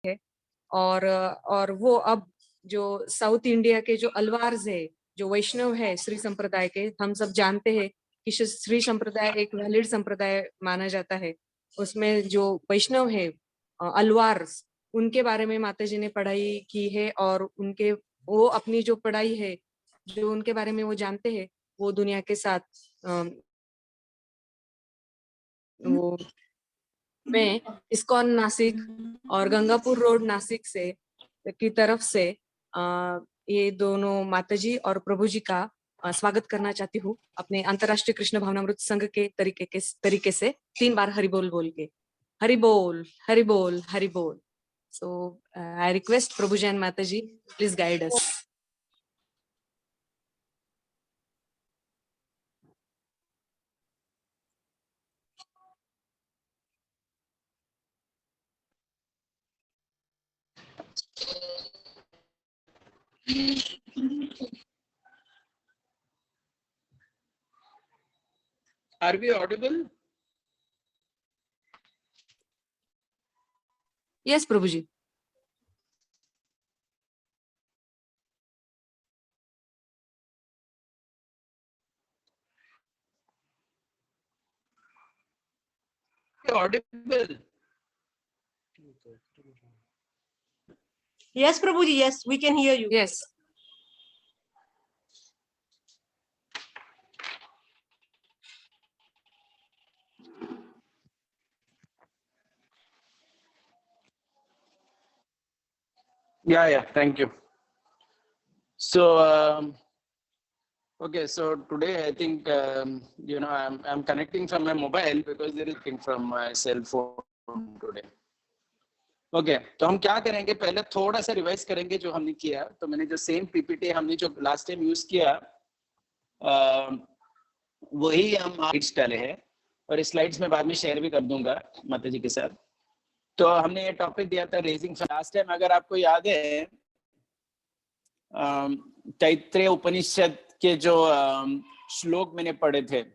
है। और वो अब जो साउथ इंडिया के जो अलवार्स है, जो वैष्णव है श्री संप्रदाय के, हम सब जानते हैं कि श्री संप्रदाय एक वैलिड संप्रदाय माना जाता है। उसमें जो वैष्णव है अलवार्स, उनके बारे में माता जी ने पढ़ाई की है, और उनके वो अपनी जो पढ़ाई है, जो उनके बारे में वो जानते हैं, वो दुनिया के साथ वो में इस्कॉन नासिक और गंगापुर रोड नासिक से की तरफ से ये दोनों माताजी और प्रभु जी का स्वागत करना चाहती हूँ अपने अंतर्राष्ट्रीय कृष्ण भावनामृत संघ के तरीके से 3 बार हरि बोल बोल के। हरि बोल, हरि बोल, हरि बोल। सो आई रिक्वेस्ट प्रभु जी एंड माताजी, please guide us. Are we audible? Yes प्रभु जी। Audible? Yes, Prabhuji, yes, we can hear you. Yes. Yeah, thank you. So, okay, so today I think, I'm connecting from my mobile because there is nothing from my cell phone today. Okay तो हम क्या करेंगे, पहले थोड़ा सा revise करेंगे जो हमने किया। तो मैंने जो सेम पीपीटी हमने जो लास्ट टाइम यूज किया वही हम स्लाइड्स डाले हैं, और स्लाइड्स में बाद में शेयर भी कर दूंगा माता जी के साथ। तो हमने ये टॉपिक दिया था रेजिंग लास्ट टाइम, अगर आपको याद है तैत्रेय उपनिषद के जो श्लोक मैंने पढ़े थे,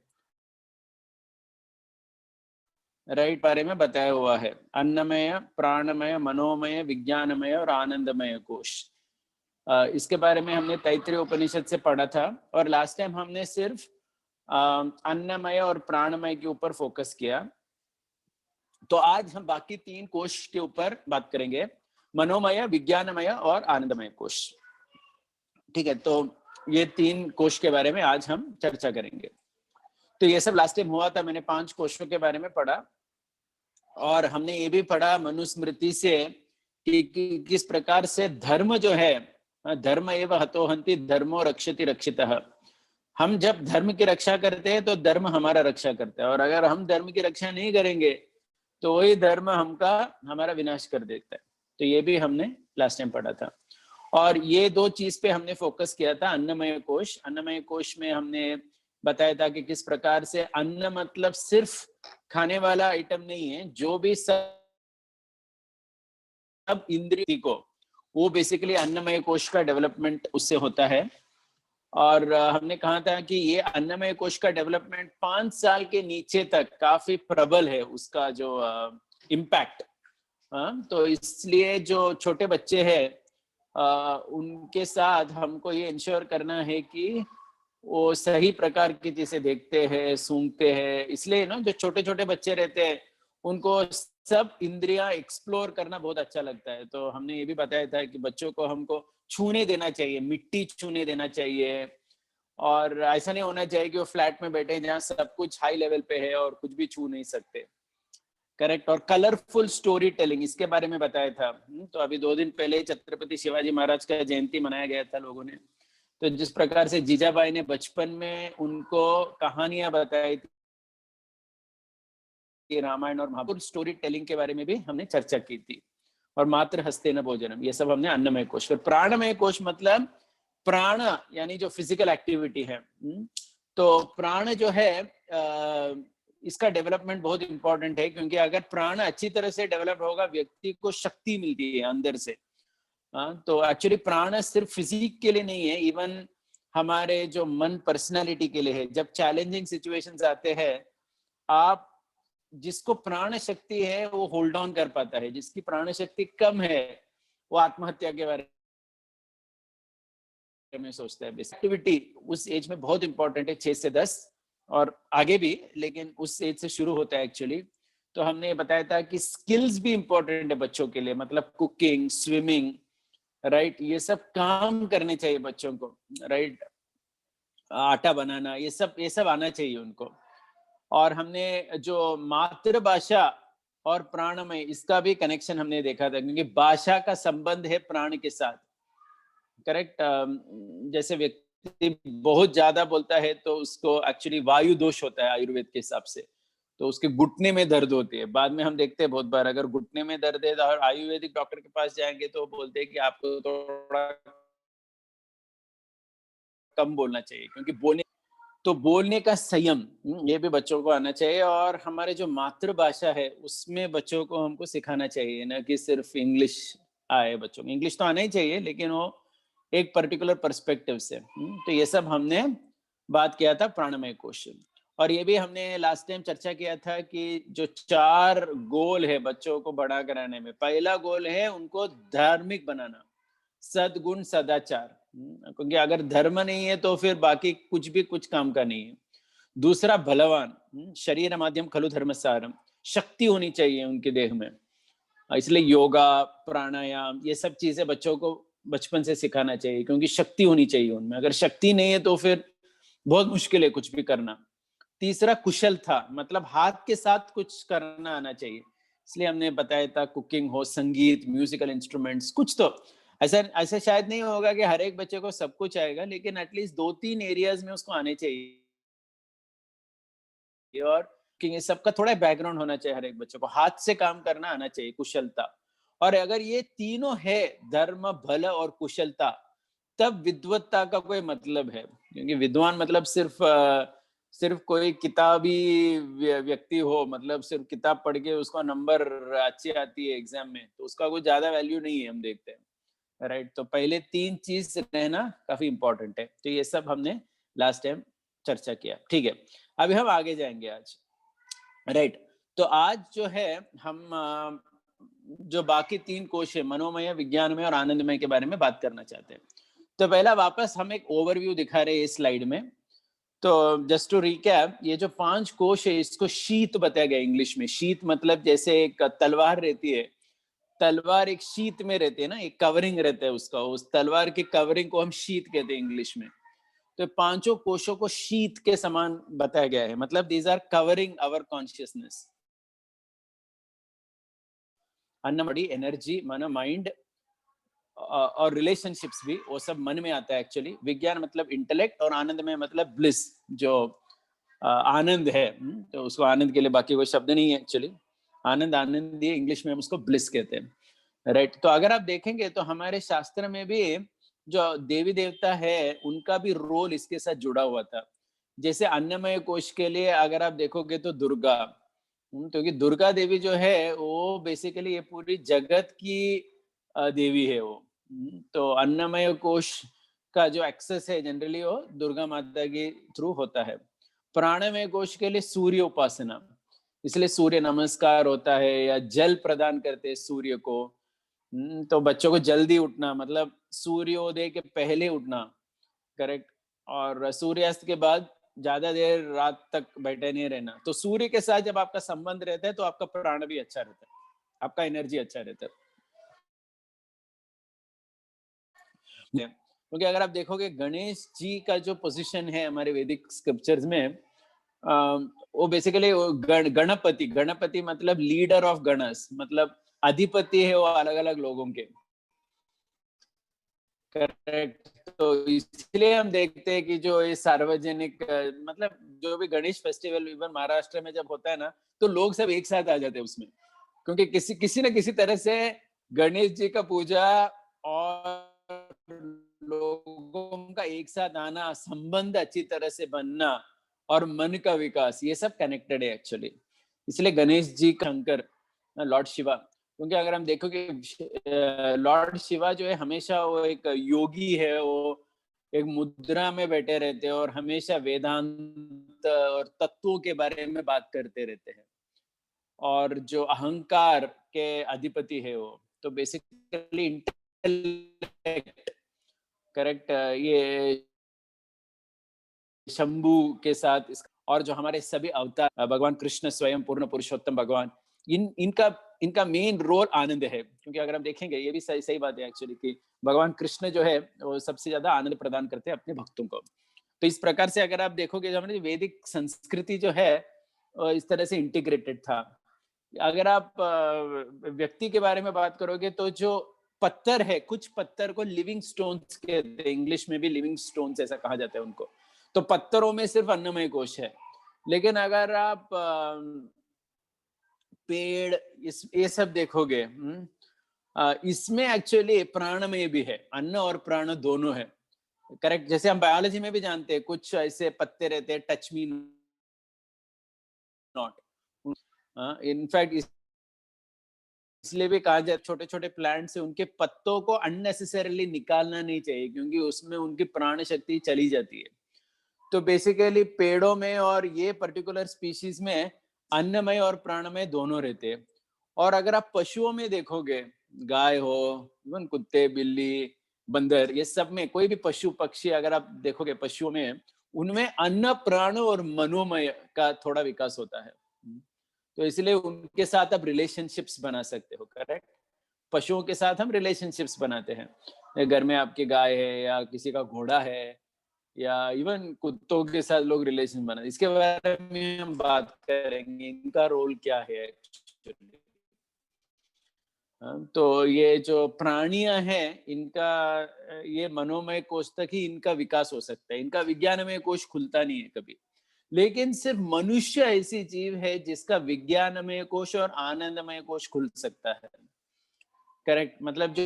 राइट, बारे में बताया हुआ है। अन्नमय, प्राणमय, मनोमय, विज्ञानमय और आनंदमय कोश। इसके बारे में हमने तैत्रेय उपनिषद से पढ़ा था, और लास्ट टाइम हमने सिर्फ अन्नमय और प्राणमय के ऊपर फोकस किया। तो आज हम बाकी 3 कोश के ऊपर बात करेंगे, मनोमय, विज्ञानमय और आनंदमय कोश। ठीक है, तो ये 3 कोश के बारे में आज हम चर्चा करेंगे। तो ये सब लास्ट टाइम हुआ था, मैंने 5 कोशों के बारे में पढ़ा, और हमने ये भी पढ़ा मनुस्मृति से कि किस प्रकार से धर्म जो है, धर्म एव हतोहन्ति धर्मो रक्षति रक्षितः। हम जब धर्म की रक्षा करते हैं तो धर्म हमारा रक्षा करता है, और अगर हम धर्म की रक्षा नहीं करेंगे तो वही धर्म हमारा विनाश कर देता है। तो ये भी हमने लास्ट टाइम पढ़ा था, और ये 2 चीज पे हमने फोकस किया था। अन्नमय कोश, अन्नमय कोश में हमने बताया था कि किस प्रकार से अन्न मतलब सिर्फ खाने वाला आइटम नहीं है, जो भी सब इंद्रिय को, वो बेसिकली अन्नमय कोश का डेवलपमेंट उससे होता है। और हमने कहा था कि ये अन्नमय कोश का डेवलपमेंट 5 साल के नीचे तक काफी प्रबल है, उसका जो इम्पैक्ट। तो इसलिए जो छोटे बच्चे हैं उनके साथ हमको ये इंश्योर करना है कि वो सही प्रकार की चीजें देखते हैं, सूंघते हैं। इसलिए ना जो छोटे छोटे बच्चे रहते हैं उनको सब इंद्रियां एक्सप्लोर करना बहुत अच्छा लगता है। तो हमने ये भी बताया था कि बच्चों को हमको छूने देना चाहिए, मिट्टी छूने देना चाहिए, और ऐसा नहीं होना चाहिए कि वो फ्लैट में बैठे जहाँ सब कुछ हाई लेवल पे है और कुछ भी छू नहीं सकते। करेक्ट। और कलरफुल स्टोरी टेलिंग, इसके बारे में बताया था। तो अभी 2 दिन पहले छत्रपति शिवाजी महाराज का जयंती मनाया गया था लोगों ने। तो जिस प्रकार से जीजाबाई ने बचपन में उनको कहानियां बताई थी, रामायण और महाभारत, स्टोरी टेलिंग के बारे में भी हमने चर्चा की थी। और मात्र हस्ते न भोजनम, ये सब हमने अन्नमय कोश। फिर प्राणमय कोश मतलब प्राण यानी जो फिजिकल एक्टिविटी है। तो प्राण जो है इसका डेवलपमेंट बहुत इंपॉर्टेंट है, क्योंकि अगर प्राण अच्छी तरह से डेवलप होगा, व्यक्ति को शक्ति मिलती है अंदर से। तो एक्चुअली प्राण सिर्फ फिजिक के लिए नहीं है, इवन हमारे जो मन, पर्सनालिटी के लिए है। जब चैलेंजिंग सिचुएशंस आते हैं, आप जिसको प्राण शक्ति है वो होल्ड ऑन कर पाता है, जिसकी प्राण शक्ति कम है वो आत्महत्या के बारे में सोचता है। एक्टिविटी उस एज में बहुत इंपॉर्टेंट है, 6 से 10 और आगे भी, लेकिन उस एज से शुरू होता है एक्चुअली। तो हमने ये बताया था कि स्किल्स भी इंपॉर्टेंट है बच्चों के लिए, मतलब कुकिंग, स्विमिंग, राइट, ये सब काम करने चाहिए बच्चों को, राइट, आटा बनाना, ये सब आना चाहिए उनको। और हमने जो मातृभाषा और प्राणमय, इसका भी कनेक्शन हमने देखा था, क्योंकि भाषा का संबंध है प्राण के साथ, करेक्ट। जैसे व्यक्ति बहुत ज्यादा बोलता है तो उसको एक्चुअली वायु दोष होता है आयुर्वेद के हिसाब से, तो उसके घुटने में दर्द होती है। बाद में हम देखते हैं बहुत बार, अगर घुटने में दर्द है और आयुर्वेदिक डॉक्टर के पास जाएंगे तो बोलते हैं कि आपको थोड़ा कम बोलना चाहिए, क्योंकि बोलने का संयम, ये भी बच्चों को आना चाहिए। और हमारे जो मातृभाषा है उसमें बच्चों को हमको सिखाना चाहिए, ना कि सिर्फ इंग्लिश आए बच्चों को। इंग्लिश तो आना ही चाहिए, लेकिन वो एक पर्टिकुलर पर्सपेक्टिव से। तो ये सब हमने बात किया था प्राणमय कोश। और ये भी हमने लास्ट टाइम चर्चा किया था कि जो 4 गोल है बच्चों को बड़ा कराने में, पहला गोल है उनको धार्मिक बनाना, सद्गुण सदाचार, क्योंकि अगर धर्म नहीं है तो फिर बाकी कुछ भी कुछ काम का नहीं है। दूसरा बलवान, शरीर माध्यम खलु धर्म सारम, शक्ति होनी चाहिए उनके देह में, इसलिए योगा, प्राणायाम, ये सब चीजें बच्चों को बचपन से सिखाना चाहिए, क्योंकि शक्ति होनी चाहिए उनमें। अगर शक्ति नहीं है तो फिर बहुत मुश्किल है कुछ भी करना। तीसरा कुशल था, मतलब हाथ के साथ कुछ करना आना चाहिए, इसलिए हमने बताया था कुकिंग हो, संगीत, म्यूजिकल इंस्ट्रूमेंट्स, कुछ तो ऐसा शायद नहीं होगा कि हर एक बच्चे को सब कुछ आएगा, लेकिन एटलीस्ट 2-3 एरियाज में उसको आने चाहिए। और कुकिंग, सबका थोड़ा बैकग्राउंड होना चाहिए, हर एक बच्चे को हाथ से काम करना आना चाहिए, कुशलता। और अगर ये तीनों है, धर्म, बल और कुशलता, तब विद्वत्ता का कोई मतलब है। क्योंकि विद्वान मतलब सिर्फ कोई किताबी व्यक्ति हो, मतलब सिर्फ किताब पढ़ के उसको नंबर अच्छी आती है एग्जाम में, तो उसका कोई ज्यादा वैल्यू नहीं है, हम देखते हैं, राइट। तो पहले 3 चीज रहना काफी इंपॉर्टेंट है। तो ये सब हमने लास्ट टाइम चर्चा किया, ठीक है। अभी हम आगे जाएंगे आज, राइट। तो आज जो है हम जो बाकी 3 कोश है, मनोमय, विज्ञानमय और आनंदमय, के बारे में बात करना चाहते हैं। तो पहला वापस हम एक ओवरव्यू दिखा रहे हैं इस स्लाइड में। तो जस्ट टू रिकैप, ये जो 5 कोश है इसको शीत बताया गया इंग्लिश में। शीत मतलब जैसे एक तलवार रहती है, तलवार एक शीत में रहती है ना, एक कवरिंग रहता है उसका, उस तलवार की कवरिंग को हम शीत कहते हैं इंग्लिश में। तो 5 कोशों को शीत के समान बताया गया है, मतलब these are covering our consciousness. अन्न, बॉडी, एनर्जी, मन, माइंड और रिलेशनशिप्स भी, वो सब मन में आता है एक्चुअली। विज्ञान मतलब इंटेलेक्ट, और आनंद में मतलब ब्लिस, जो आनंद है। तो उसको आनंद के लिए बाकी कोई शब्द नहीं है एक्चुअली, आनंद ही इंग्लिश में हम उसको ब्लिस कहते हैं, राइट। तो अगर आप देखेंगे तो हमारे शास्त्र में भी जो देवी देवता है उनका भी रोल इसके साथ जुड़ा हुआ था। जैसे अन्नमय कोश के लिए अगर आप देखोगे तो दुर्गा, क्योंकि दुर्गा देवी जो है वो बेसिकली ये पूरी जगत की देवी है वो। तो अन्नमय कोश का जो एक्सेस है जनरली वो दुर्गा माता के थ्रू होता है। प्राणमय कोश के लिए सूर्य उपासना, इसलिए सूर्य नमस्कार होता है, या जल प्रदान करते हैं सूर्य को। तो बच्चों को जल्दी उठना, मतलब सूर्योदय के पहले उठना, करेक्ट। और सूर्यास्त के बाद ज्यादा देर रात तक बैठे नहीं रहना। तो सूर्य के साथ जब आपका संबंध रहता है तो आपका प्राण भी अच्छा रहता है, आपका एनर्जी अच्छा रहता है। क्योंकि अगर आप देखोगे गणेश जी का जो पोजीशन है हमारे वैदिक स्क्रिप्चर्स में, वो बेसिकली गणपति मतलब लीडर ऑफ गणस, मतलब अधिपति है वो अलग अलग लोगों के, करेक्ट। तो इसलिए हम देखते हैं कि जो ये सार्वजनिक, मतलब जो भी गणेश फेस्टिवल इवन महाराष्ट्र में जब होता है ना, तो लोग सब एक साथ आ जाते हैं उसमें, क्योंकि किसी न किसी तरह से गणेश जी का पूजा और लोगों का एक साथ आना, संबंध अच्छी तरह से बनना और मन का विकास, ये सब कनेक्टेड है एक्चुअली। इसलिए गणेश जी का शंकर, लॉर्ड शिवा, क्योंकि अगर हम देखो कि लॉर्ड शिवा जो है हमेशा वो एक योगी है, वो एक मुद्रा में बैठे रहते हैं और हमेशा वेदांत और तत्वों के बारे में बात करते रहते हैं, और जो अहंकार के अधिपति है वो, तो बेसिकली इंटेलेक्ट, करेक्ट, ये शंभू के साथ और जो हमारे सभी अवतार भगवान कृष्ण स्वयं पूर्ण पुरुषोत्तम भगवान, इनका इनका मेन रोल आनंद है, क्योंकि अगर हम देखेंगे ये भी सही सही बात है एक्चुअली कि भगवान कृष्ण जो है वो सबसे ज्यादा आनंद प्रदान करते हैं अपने भक्तों को। तो इस प्रकार से अगर आप देखोगे जो हमारी वैदिक संस्कृति जो है इस तरह से इंटीग्रेटेड था। अगर आप व्यक्ति के बारे में बात करोगे तो जो पत्थर है, कुछ पत्थर को लिविंग स्टोन्स कहते हैं, इंग्लिश में भी लिविंग स्टोन्स ऐसा कहा जाता है उनको। तो पत्थरों में सिर्फ अन्नमय कोश है, लेकिन अगर आप पेड़ ये सब देखोगे, इसमें एक्चुअली प्राणमय भी है, अन्न और प्राण दोनों है, करेक्ट। जैसे हम बायोलॉजी में भी जानते हैं कुछ ऐसे पत्ते रहते हैं, टच मी नॉट, इनफैक्ट इसलिए भी कहा जाए छोटे छोटे प्लांट से उनके पत्तों को अननेसेसरीली निकालना नहीं चाहिए, क्योंकि उसमें उनकी प्राण शक्ति चली जाती है। तो बेसिकली पेड़ों में और ये पर्टिकुलर स्पीशीज में अन्नमय और प्राणमय दोनों रहते हैं। और अगर आप पशुओं में देखोगे, गाय हो, इवन कुत्ते, बिल्ली, बंदर, ये सब में कोई भी पशु पक्षी अगर आप देखोगे पशुओं में, उनमें अन्न प्राण और मनोमय का थोड़ा विकास होता है। तो इसलिए उनके साथ आप रिलेशनशिप्स बना सकते हो, करेक्ट। पशुओं के साथ हम रिलेशनशिप्स बनाते हैं, घर में आपकी गाय है या किसी का घोड़ा है या इवन कुत्तों के साथ लोग रिलेशन बनाते, इसके बारे में हम बात करेंगे, इनका रोल क्या है एक्चुअली। तो ये जो प्राणियां हैं, इनका ये मनोमय कोश तक ही इनका विकास हो सकता है, इनका विज्ञानमय कोश खुलता नहीं है कभी। लेकिन सिर्फ मनुष्य ऐसी जीव है जिसका विज्ञानमय कोश और आनंदमय कोश खुल सकता है, करेक्ट। मतलब जो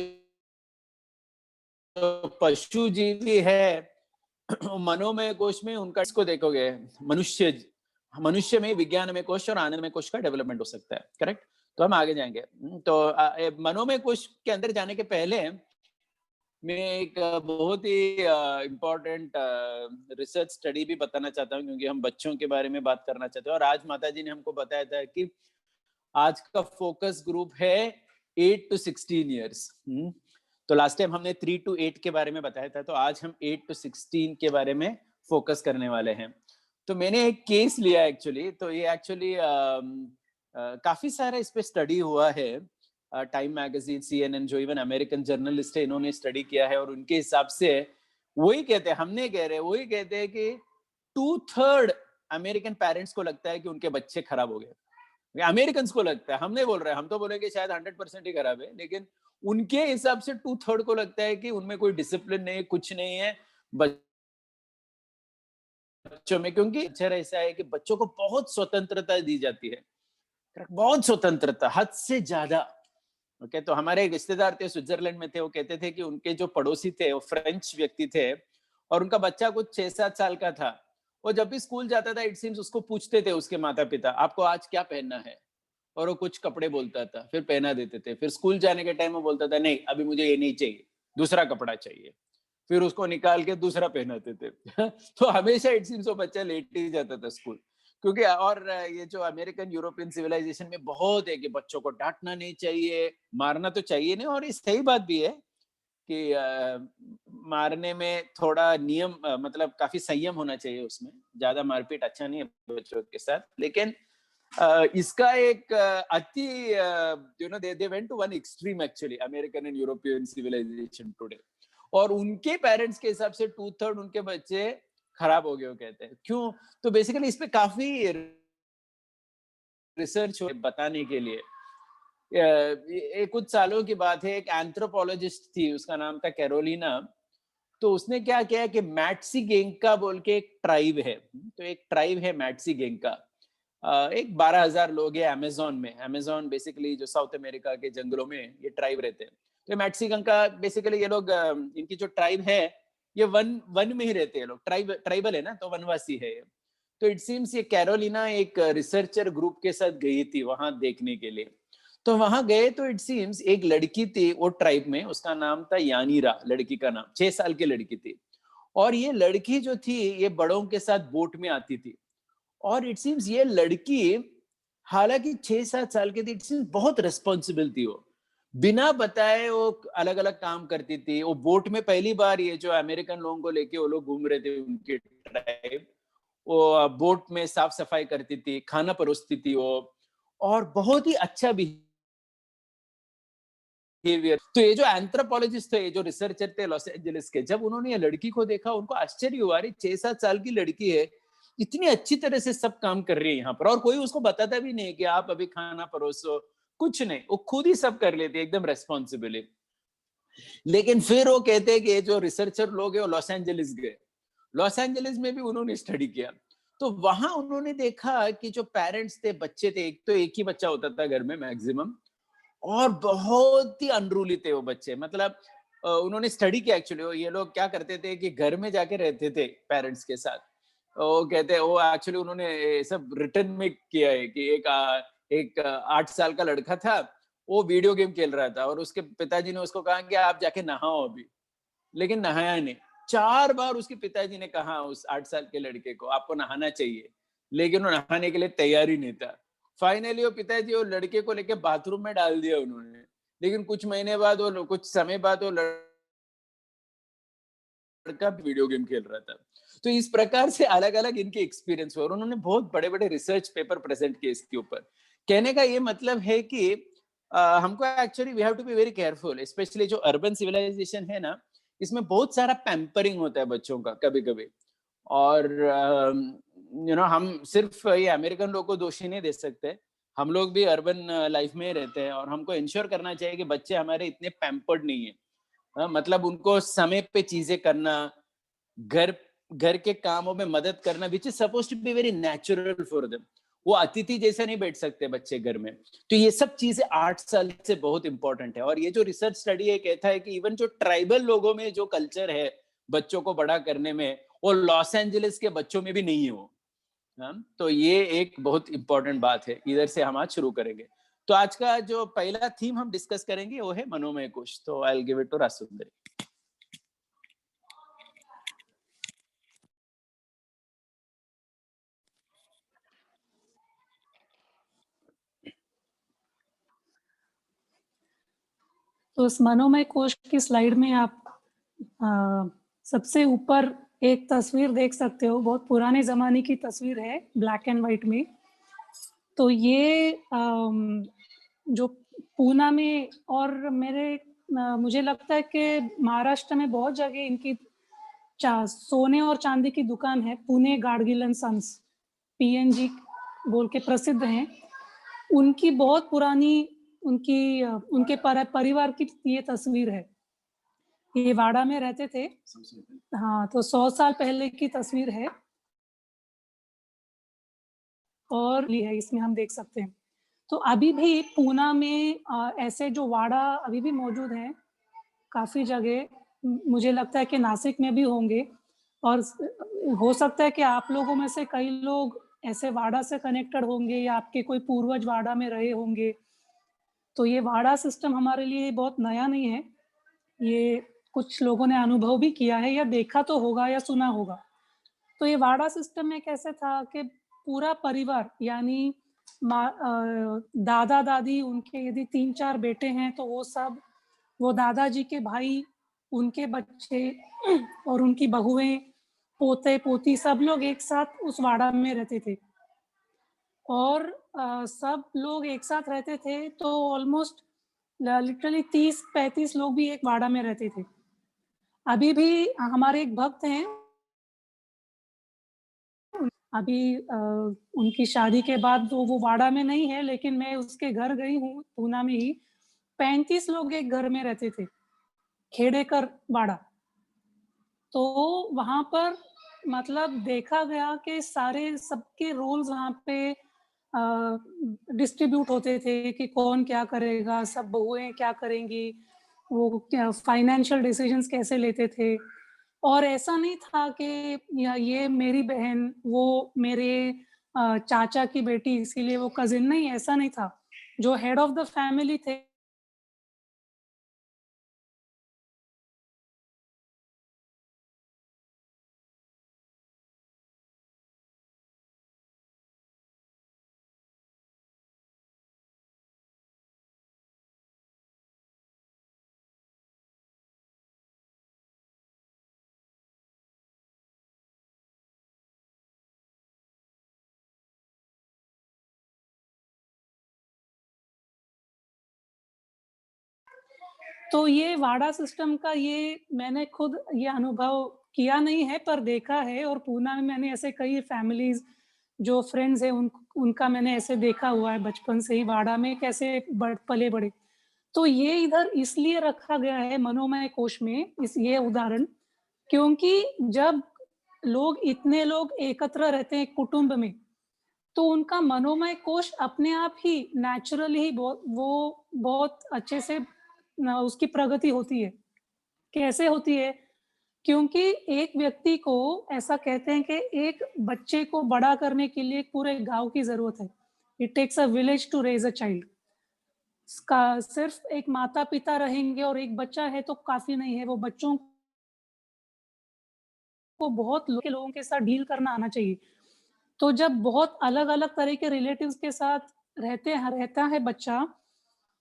पशु जीवी है मनोमय कोश में उनका, इसको देखोगे मनुष्य में विज्ञानमय कोश और आनंदमय कोश का डेवलपमेंट हो सकता है, करेक्ट। तो हम आगे जाएंगे। तो मनोमय कोश के अंदर जाने के पहले मैं एक बहुत ही इम्पोर्टेंट रिसर्च स्टडी भी बताना चाहता हूँ, क्योंकि हम बच्चों के बारे में बात करना चाहते हैं और आज माता जी ने हमको बताया था कि आज का फोकस ग्रुप है 8 to 16 ईयर्स। तो लास्ट टाइम हमने 3 to 8 के बारे में बताया था, तो आज हम 8 to 16 के बारे में फोकस करने वाले हैं। तो मैंने एक केस लिया एक्चुअली, तो ये एक्चुअली काफी सारा इस पे स्टडी हुआ है, टाइम मैगजीन, CNN, जो इवन अमेरिकन जर्नलिस्ट है, इन्होंने स्टडी किया है और उनके हिसाब से वही कहते हैं, हमने कह रहे वही कहते हैं कि 2/3 अमेरिकन पेरेंट्स को लगता है कि उनके बच्चे खराब हो गए। अमेरिकन को लगता है, हम नहीं बोल रहे, हम तो बोलेंगे शायद 100% ही खराब है, लेकिन उनके हिसाब से 2/3 को लगता है कि उनमें कोई डिसिप्लिन नहीं है, कुछ नहीं है बच्चों में। क्योंकि कल्चर ऐसा है कि बच्चों को बहुत स्वतंत्रता दी जाती है, बहुत स्वतंत्रता, हद से ज्यादा। ओके, तो हमारे एक रिश्तेदार थे, स्विट्जरलैंड में थे, वो कहते थे कि उनके जो पड़ोसी थे वो फ्रेंच व्यक्ति थे और उनका बच्चा कुछ 6-7 साल का था। वो जब भी स्कूल जाता था, इट सीम्स उसको पूछते थे उसके माता पिता, आपको आज क्या पहनना है, और वो कुछ कपड़े बोलता था, फिर पहना देते थे। फिर स्कूल जाने के टाइम वो बोलता था नहीं अभी मुझे ये नहीं चाहिए, दूसरा कपड़ा चाहिए, फिर उसको निकाल के दूसरा पहनाते थे तो हमेशा इट सीम्स वो बच्चा लेट ही जाता था स्कूल। क्योंकि और ये जो अमेरिकन यूरोपियन सिविलाइजेशन में बहुत है कि बच्चों को डांटना नहीं चाहिए, मारना तो चाहिए नहीं, और ये सही बात भी है कि मारने में थोड़ा नियम, मतलब काफी संयम होना चाहिए, उसमें ज्यादा मारपीट अच्छा नहीं है बच्चों के साथ। लेकिन इसका एक अति you know they went to one extreme actually, American and European civilisation today, और उनके पेरेंट्स के हिसाब से 2/3 उनके बच्चे खराब हो गए, वो कहते हैं। क्यों? तो बेसिकली इस पे काफी रिसर्च बताने के लिए। ये कुछ सालों की बात है, एक एंथ्रोपोलॉजिस्ट थी, उसका नाम था कैरोलिना। तो उसने क्या किया कि मैट्सीगेंका बोल के एक ट्राइब है, तो एक ट्राइब है मैट्सीगेंका, एक 12,000 लोग है अमेज़न में। अमेज़न बेसिकली जो साउथ अमेरिका के जंगलों में ये ट्राइब रहते हैं। तो मैट्सीगेंका बेसिकली ये लोग, इनकी जो ट्राइब है ये वन में ही रहते हैं लोग, ट्राइबल है ना, तो वनवासी है ये। तो इट सीम्स ये कैरोलिना एक रिसर्चर ग्रुप के साथ गई थी वहां देखने के लिए। तो वहां गए तो इट सीम्स एक लड़की थी वो ट्राइब में, उसका नाम था यानीरा, लड़की का नाम, 6 साल की लड़की थी। और ये लड़की जो थी ये बड़ों के साथ बोट में आती थी, और इट सीम्स ये लड़की हालांकि 6-7 साल के थे, इट्स बहुत रिस्पॉन्सिबल थी वो, बिना बताए वो अलग अलग काम करती थी। वो बोट में पहली बार ये जो अमेरिकन लोगों को लेके वो लोग घूम रहे थे, उनके ट्राइब, वो बोट में साफ सफाई करती थी, खाना परोसती थी वो, और बहुत ही अच्छा बिहेवियर। तो ये जो एंथ्रोपोलॉजिस्ट थे, ये जो रिसर्चर थे लॉस एंजलिस के, जब उन्होंने ये लड़की को देखा, उनको आश्चर्य हुआ, अरे 6-7 साल की लड़की है, इतनी अच्छी तरह से सब काम कर रही है यहाँ पर, और कोई उसको बताता भी नहीं कि आप अभी खाना परोसो, कुछ नहीं, वो खुद ही सब कर लेती है एकदम रेस्पॉन्सिबली। लेकिन फिर वो कहते हैं कि ये जो रिसर्चर लोग हैं वो लॉस एंजलिस गए, लॉस एंजलिस में भी उन्होंने स्टडी किया। तो वहां उन्होंने देखा कि जो पेरेंट्स थे, बच्चे थे, एक तो एक ही बच्चा होता था घर में मैक्सिमम, और बहुत ही अनरूली थे वो बच्चे। मतलब उन्होंने स्टडी किया एक्चुअली, ये लोग क्या करते थे कि घर में जाके रहते थे पेरेंट्स के साथ। वो कहते हैं, वो एक्चुअली उन्होंने ये सब रिटर्न में किया है कि एक 8 साल का लड़का था, वो वीडियो गेम खेल रहा था, और उसके पिताजी ने उसको कहा कि आप जाके नहाओ अभी, लेकिन नहाया नहीं। 4 बार उसके पिताजी ने कहा उस 8 साल के लड़के को, आपको नहाना चाहिए, लेकिन वो नहाने के लिए तैयार ही नहीं था। फाइनली वो पिताजी वो लड़के को लेके बाथरूम में डाल दिया उन्होंने, लेकिन कुछ महीने बाद, वो कुछ समय बाद, वो लड़का वीडियो गेम खेल रहा था। तो इस प्रकार से अलग अलग इनके एक्सपीरियंस हुए, और उन्होंने बहुत बड़े बड़े रिसर्च पेपर प्रेजेंट किए इसके ऊपर। कहने का ये मतलब है कि हमको actually we have to be very careful, especially जो अर्बन सिविलाइजेशन है ना, इसमें बहुत सारा पैम्परिंग होता है बच्चों का कभी कभी। और हम सिर्फ ये अमेरिकन लोग को दोषी नहीं दे सकते, हम लोग भी अर्बन लाइफ में रहते हैं, और हमको इंश्योर करना चाहिए कि बच्चे हमारे इतने पैम्पर्ड नहीं है। मतलब उनको समय पे चीजें करना, घर घर के कामों में मदद करना, which is suppose to be very natural for them. वो अतिथि जैसा नहीं बैठ सकते बच्चे घर में। तो ये सब चीजें 8 साल से बहुत इंपॉर्टेंट है। और ये जो रिसर्च स्टडी है कहता है कि इवन जो ट्राइबल लोगों में जो कल्चर है बच्चों को बड़ा करने में, वो लॉस एंजलिस के बच्चों में भी नहीं है वो। तो ये एक बहुत इंपॉर्टेंट बात है। इधर से हम आज शुरू करेंगे। तो आज का जो पहला थीम हम डिस्कस करेंगे वो है मनोमय कोश। तो I will give it to Rasundari. तो इस मनोमय कोश की स्लाइड में आप सबसे ऊपर एक तस्वीर देख सकते हो, बहुत पुराने जमाने की तस्वीर है, ब्लैक एंड व्हाइट में। तो ये जो पूना में और मुझे लगता है कि महाराष्ट्र में बहुत जगह इनकी सोने और चांदी की दुकान है। Pune Gadgil and sons, PNG बोल के प्रसिद्ध हैं। उनकी बहुत पुरानी उनके परिवार की ये तस्वीर है। ये वाड़ा में रहते थे। हाँ, तो 100 साल पहले की तस्वीर है, और है इसमें हम देख सकते हैं। तो अभी भी पूना में ऐसे जो वाड़ा अभी भी मौजूद हैं काफ़ी जगह। मुझे लगता है कि नासिक में भी होंगे, और हो सकता है कि आप लोगों में से कई लोग ऐसे वाड़ा से कनेक्टेड होंगे, या आपके कोई पूर्वज वाड़ा में रहे होंगे। तो ये वाड़ा सिस्टम हमारे लिए बहुत नया नहीं है। ये कुछ लोगों ने अनुभव भी किया है, या देखा तो होगा या सुना होगा। तो ये वाड़ा सिस्टम में कैसे था कि पूरा परिवार, यानी दादा दादी, उनके यदि 3-4 बेटे हैं तो वो सब, वो दादाजी के भाई, उनके बच्चे और उनकी बहुएं, पोते पोती, सब लोग एक साथ उस वाड़ा में रहते थे। और सब लोग एक साथ रहते थे, तो ऑलमोस्ट लिटरली 30-35 लोग भी एक वाड़ा में रहते थे। अभी भी हमारे एक भक्त हैं, अभी उनकी शादी के बाद तो वो वाड़ा में नहीं है, लेकिन मैं उसके घर गई हूँ पूना में ही। 35 लोग एक घर में रहते थे, खेड़ेकर वाड़ा। तो वहाँ पर मतलब देखा गया कि सारे सबके रोल्स वहाँ पे डिस्ट्रीब्यूट होते थे कि कौन क्या करेगा, सब बहुएं क्या करेंगी, वो क्या फाइनेंशियल डिसीजंस कैसे लेते थे। और ऐसा नहीं था कि या ये मेरी बहन, वो मेरे चाचा की बेटी, इसीलिए वो कजिन, नहीं, ऐसा नहीं था। जो हेड ऑफ द फैमिली थे तो ये वाडा सिस्टम का ये मैंने खुद ये अनुभव किया नहीं है पर देखा है, और पूना में मैंने ऐसे कई फैमिलीज़ जो फ्रेंड्स हैं उनका मैंने ऐसे देखा हुआ है बचपन से ही वाडा में कैसे पले-बड़े। तो ये इधर इसलिए रखा गया है मनोमय कोश में इस ये उदाहरण, क्योंकि जब इतने लोग एकत्र रहते हैं कुटुंब में, तो उनका मनोमय कोश अपने आप ही नेचुरली ही बहुत अच्छे से उसकी प्रगति होती है। कैसे होती है? क्योंकि एक व्यक्ति को ऐसा कहते हैं कि एक बच्चे को बड़ा करने के लिए पूरे गाँव की ज़रूरत है। It takes a village to raise a child. का सिर्फ एक माता-पिता रहेंगे और एक बच्चा है तो काफ़ी नहीं है, वो बच्चों को बहुत लोगों के साथ डील करना आना चाहिए। तो जब बहुत अलग-अलग तरह के रिलेटिव्स के साथ रहता है बच्चा,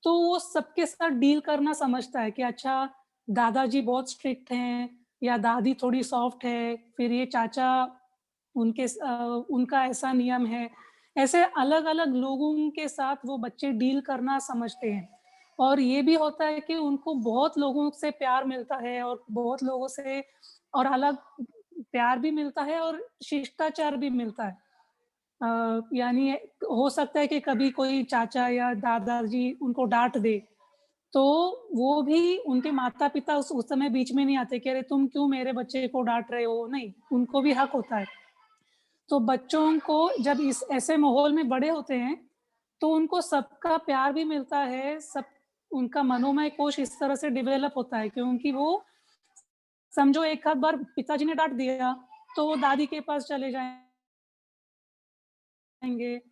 तो वो सबके साथ डील करना समझता है कि अच्छा दादाजी बहुत स्ट्रिक्ट हैं या दादी थोड़ी सॉफ्ट है, फिर ये चाचा उनका ऐसा नियम है। ऐसे अलग-अलग लोगों के साथ वो बच्चे डील करना समझते हैं। और ये भी होता है कि उनको बहुत लोगों से प्यार मिलता है और बहुत लोगों से और अलग प्यार भी मिलता है और शिष्टाचार भी मिलता है। यानी हो सकता है कि कभी कोई चाचा या दादाजी उनको डाँट दे, तो वो भी उनके माता-पिता उस समय बीच में नहीं आते कि अरे तुम क्यों मेरे बच्चे को डाँट रहे हो? नहीं, उनको भी हक होता है। तो बच्चों को जब इस ऐसे माहौल में बड़े होते हैं, तो उनको सबका प्यार भी मिलता है, उनका मनोमय कोश इस तरह से डेवलप होता है क्योंकि वो समझो एक आध बार पिताजी ने डाँट दिया, तो वो दादी के पास चले जाएँगे,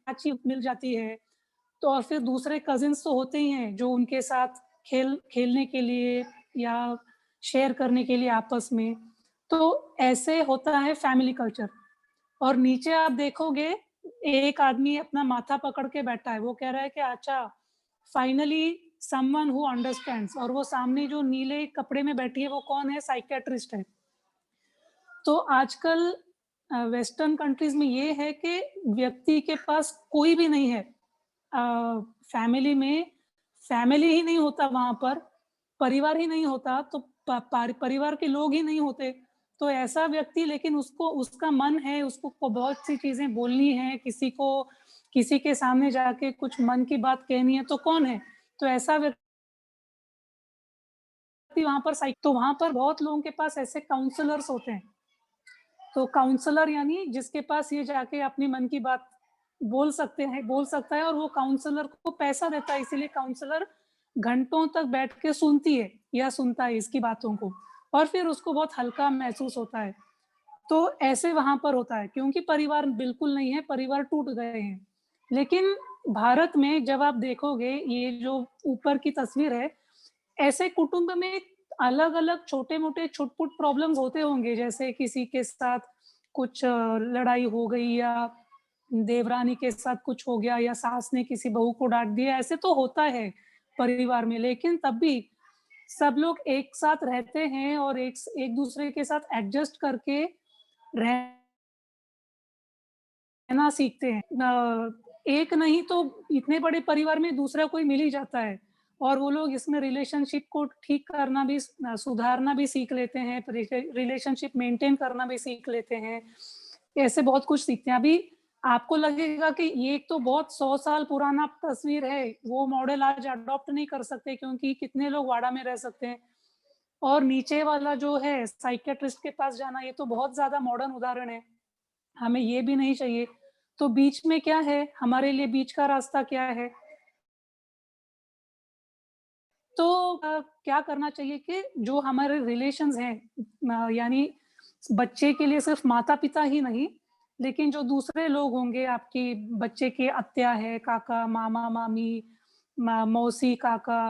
अच्छी मिल जाती है। तो और फिर दूसरे कज़िन्स तो होते ही हैं, जो उनके साथ खेलने के लिए या शेयर करने के लिए आपस में। तो ऐसे होता है फैमिली कल्चर। और नीचे आप देखोगे, एक आदमी अपना माथा पकड़ के बैठा है, वो कह रहा है कि अच्छा, फाइनली समवन हू अंडरस्टैंड्स, और वो सामने जो नीले कपड़े में बैठी है, वो कौन है? साइकियाट्रिस्ट है। तो आजकल वेस्टर्न कंट्रीज़ में ये है कि व्यक्ति के पास कोई भी नहीं है। फैमिली में फैमिली ही नहीं होता वहाँ पर, परिवार ही नहीं होता, तो परिवार के लोग ही नहीं होते। तो ऐसा व्यक्ति, लेकिन उसको उसका मन है, उसको बहुत सी चीज़ें बोलनी है, किसी के सामने जाके कुछ मन की बात कहनी है, तो कौन है? तो ऐसा व्यक्ति वहाँ पर तो वहाँ पर बहुत लोगों के पास ऐसे काउंसलर्स होते हैं। तो काउंसलर यानी जिसके पास ये जाके अपनी मन की बात बोल सकता है, और वो काउंसलर को पैसा देता है, इसीलिए काउंसलर घंटों तक बैठ के सुनती है या सुनता है इसकी बातों को, और फिर उसको बहुत हल्का महसूस होता है। तो ऐसे वहाँ पर होता है, क्योंकि परिवार बिल्कुल नहीं है, परिवार टूट गए हैं। लेकिन भारत में जब आप देखोगे, ये जो ऊपर की तस्वीर है, ऐसे कुटुंब में अलग-अलग छोटे-मोटे छुट-पुट प्रॉब्लम्स होते होंगे, जैसे किसी के साथ कुछ लड़ाई हो गई, या देवरानी के साथ कुछ हो गया, या सास ने किसी बहू को डाँट दिया, ऐसे तो होता है परिवार में। लेकिन तब भी सब लोग एक साथ रहते हैं और एक-दूसरे के साथ एडजस्ट करके रहना सीखते हैं। एक नहीं तो इतने बड़े परिवार में दूसरा कोई मिल ही जाता है, और वो लोग इसमें रिलेशनशिप को ठीक करना भी सुधारना भी सीख लेते हैं, रिलेशनशिप मेंटेन करना भी सीख लेते हैं। ऐसे बहुत कुछ सीखते हैं। अभी आपको लगेगा कि ये एक तो बहुत 100 साल पुराना तस्वीर है, वो मॉडल आज अडॉप्ट नहीं कर सकते क्योंकि कितने लोग वाड़ा में रह सकते हैं। और नीचे वाला जो है साइकियाट्रिस्ट के पास जाना, ये तो बहुत ज़्यादा मॉडर्न उदाहरण है। हमें ये भी नहीं चाहिए। तो बीच में क्या है? हमारे लिए बीच का रास्ता क्या है? तो क्या करना चाहिए कि जो हमारे रिलेशंस हैं, यानी बच्चे के लिए सिर्फ माता-पिता ही नहीं, लेकिन जो दूसरे लोग होंगे, आपके बच्चे के अत्या है, काका, मामा-मामी, मौसी, काका,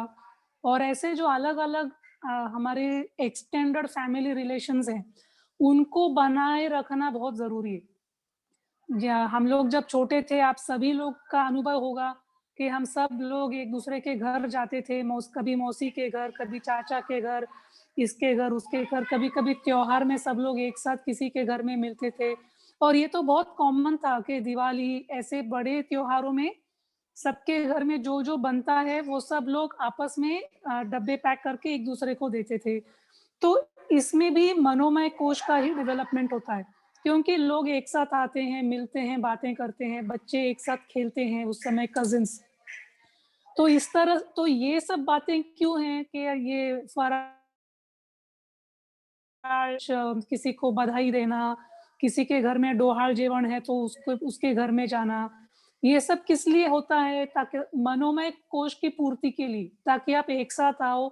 और ऐसे जो अलग-अलग हमारे एक्सटेंडेड फैमिली रिलेशंस हैं, उनको बनाए रखना बहुत ज़रूरी है। हम लोग जब छोटे थे, आप सभी लोग का अनुभव होगा कि हम सब लोग एक-दूसरे के घर जाते थे, कभी मौसी के घर, कभी चाचा के घर, इसके घर, उसके घर, कभी-कभी त्योहार में सब लोग एक साथ किसी के घर में मिलते थे। और ये तो बहुत कॉमन था कि दिवाली, ऐसे बड़े त्योहारों में सबके घर में जो जो बनता है वो सब लोग आपस में डब्बे पैक करके एक दूसरे को देते थे। तो इसमें भी मनोमय कोश का ही डेवलपमेंट होता है, क्योंकि लोग एक साथ आते हैं, मिलते हैं, बातें करते हैं, बच्चे एक साथ खेलते हैं उस समय कजिन्स। तो इस तरह तो ये सब बातें क्यों हैं कि ये किसी को बधाई देना, किसी के घर में डोहाळ जेवण है तो उसको उसके घर में जाना, ये सब किस लिए होता है? ताकि मनोमय कोश की पूर्ति के लिए, ताकि आप एक साथ आओ,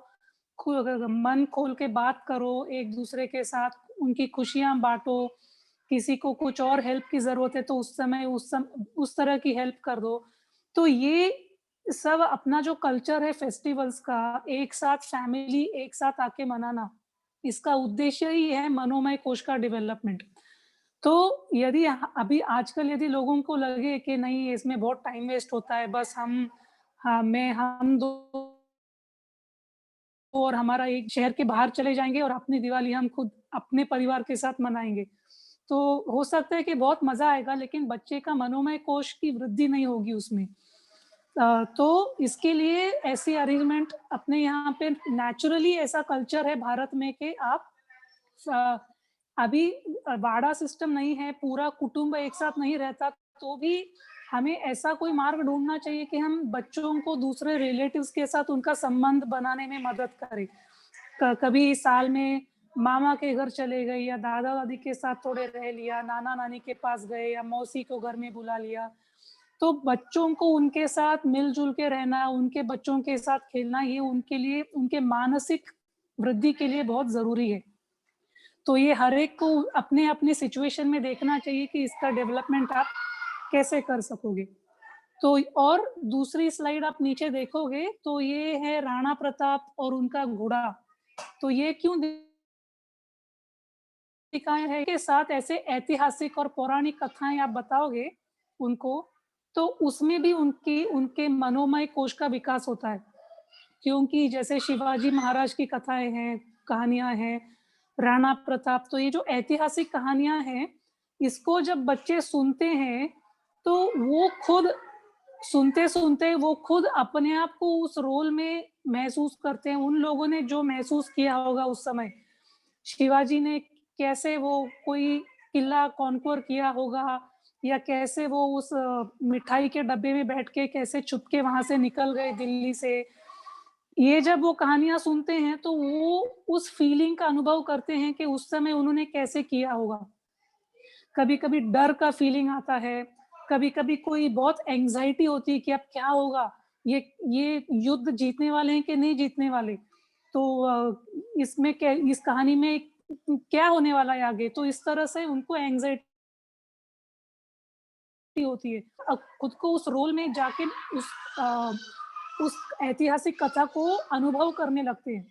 मन खोल के बात करो एक-दूसरे के साथ, उनकी खुशियाँ बाँटो, किसी को कुछ और हेल्प की ज़रूरत है तो उस समय उस तरह की हेल्प कर दो। तो ये सब अपना जो कल्चर है फेस्टिवल्स का, एक साथ फैमिली एक साथ आके मनाना, इसका उद्देश्य ही है मनोमय कोश का डेवलपमेंट। तो यदि अभी आजकल यदि लोगों को लगे कि नहीं इसमें बहुत टाइम वेस्ट होता है, बस हम 2 और हमारा एक शहर के बाहर चले जाएँगे और अपनी दिवाली हम खुद अपने परिवार के साथ मनाएँगे। तो हो सकता है कि बहुत मज़ा आएगा, लेकिन बच्चे का मनोमय कोश की वृद्धि नहीं होगी उसमें। तो इसके लिए ऐसी अरेंजमेंट अपने यहाँ पे नेचुरली ऐसा कल्चर है भारत में कि आप अ, अभी वाड़ा सिस्टम नहीं है, पूरा कुटुंब एक साथ नहीं रहता, तो भी हमें ऐसा कोई मार्ग ढूँढना चाहिए कि हम बच्चों को दूसरे रिलेटिव्स के साथ उनका संबंध बनाने में मदद करें। कभी साल में मामा के घर चले गए या दादा-दादी के साथ थोड़े रह लिया, नाना-नानी के पास गए या मौसी को घर में बुला लिया। तो बच्चों को उनके साथ मिल-जुल के रहना, उनके बच्चों के साथ खेलना, ये उनके लिए उनके मानसिक वृद्धि के लिए बहुत ज़रूरी है। तो ये हर एक को अपने-अपने सिचुएशन में देखना चाहिए कि इसका डेवलपमेंट आप कैसे कर सकोगे। तो और दूसरी स्लाइड आप नीचे देखोगे तो ये है राणा प्रताप और उनका घोड़ा। तो ये क्यों दिखाया है के साथ ऐसे ऐतिहासिक और पौराणिक कथाएँ आप बताओगे उनको, तो उसमें भी उनके मनोमय कोश का विकास होता है। क्योंकि जैसे शिवाजी महाराज की कथाएँ हैं, कहानियाँ हैं, राणा प्रताप, तो ये जो ऐतिहासिक कहानियाँ हैं, इसको जब बच्चे सुनते हैं, तो वो खुद सुनते-सुनते वो खुद अपने आप को उस रोल में महसूस करते हैं। उन लोगों ने जो महसूस किया होगा उस समय, शिवाजी ने कैसे वो कोई किला कॉन्क्वर किया होगा या कैसे वो उस मिठाई के डब्बे में बैठ के कैसे छुप के वहाँ से निकल गए दिल्ली से। ये जब वो कहानियाँ सुनते हैं तो वो उस फीलिंग का अनुभव करते हैं कि उस समय उन्होंने कैसे किया होगा। कभी-कभी डर का फीलिंग आता है, कभी-कभी कोई बहुत एंग्ज़ायटी होती है कि अब क्या होगा? ये युद्ध जीतने वाले हैं कि नहीं जीतने वाले? तो इसमें क्या इस कहानी में क्या होने वाला है आगे? तो इस तरह से उनको एंग्ज़ायटी होती है। खुद को उस रोल में जाके अ, उस ऐतिहासिक कथा को अनुभव करने लगते हैं।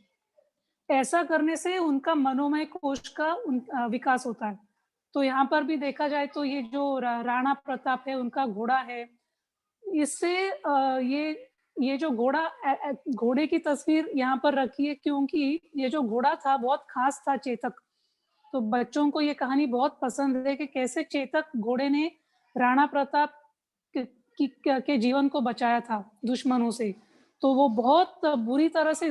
ऐसा करने से उनका मनोमय कोश का विकास होता है। तो यहाँ पर भी देखा जाए तो ये जो राणा प्रताप है, उनका घोड़ा है, इससे ये जो घोड़े की तस्वीर यहाँ पर रखी है क्योंकि ये जो घोड़ा था बहुत ख़ास था चेतक। तो बच्चों को ये कहानी बहुत पसंद है कि कैसे चेतक घोड़े ने राणा प्रताप क के जीवन को बचाया था दुश्मनों से। तो वो बहुत बुरी तरह से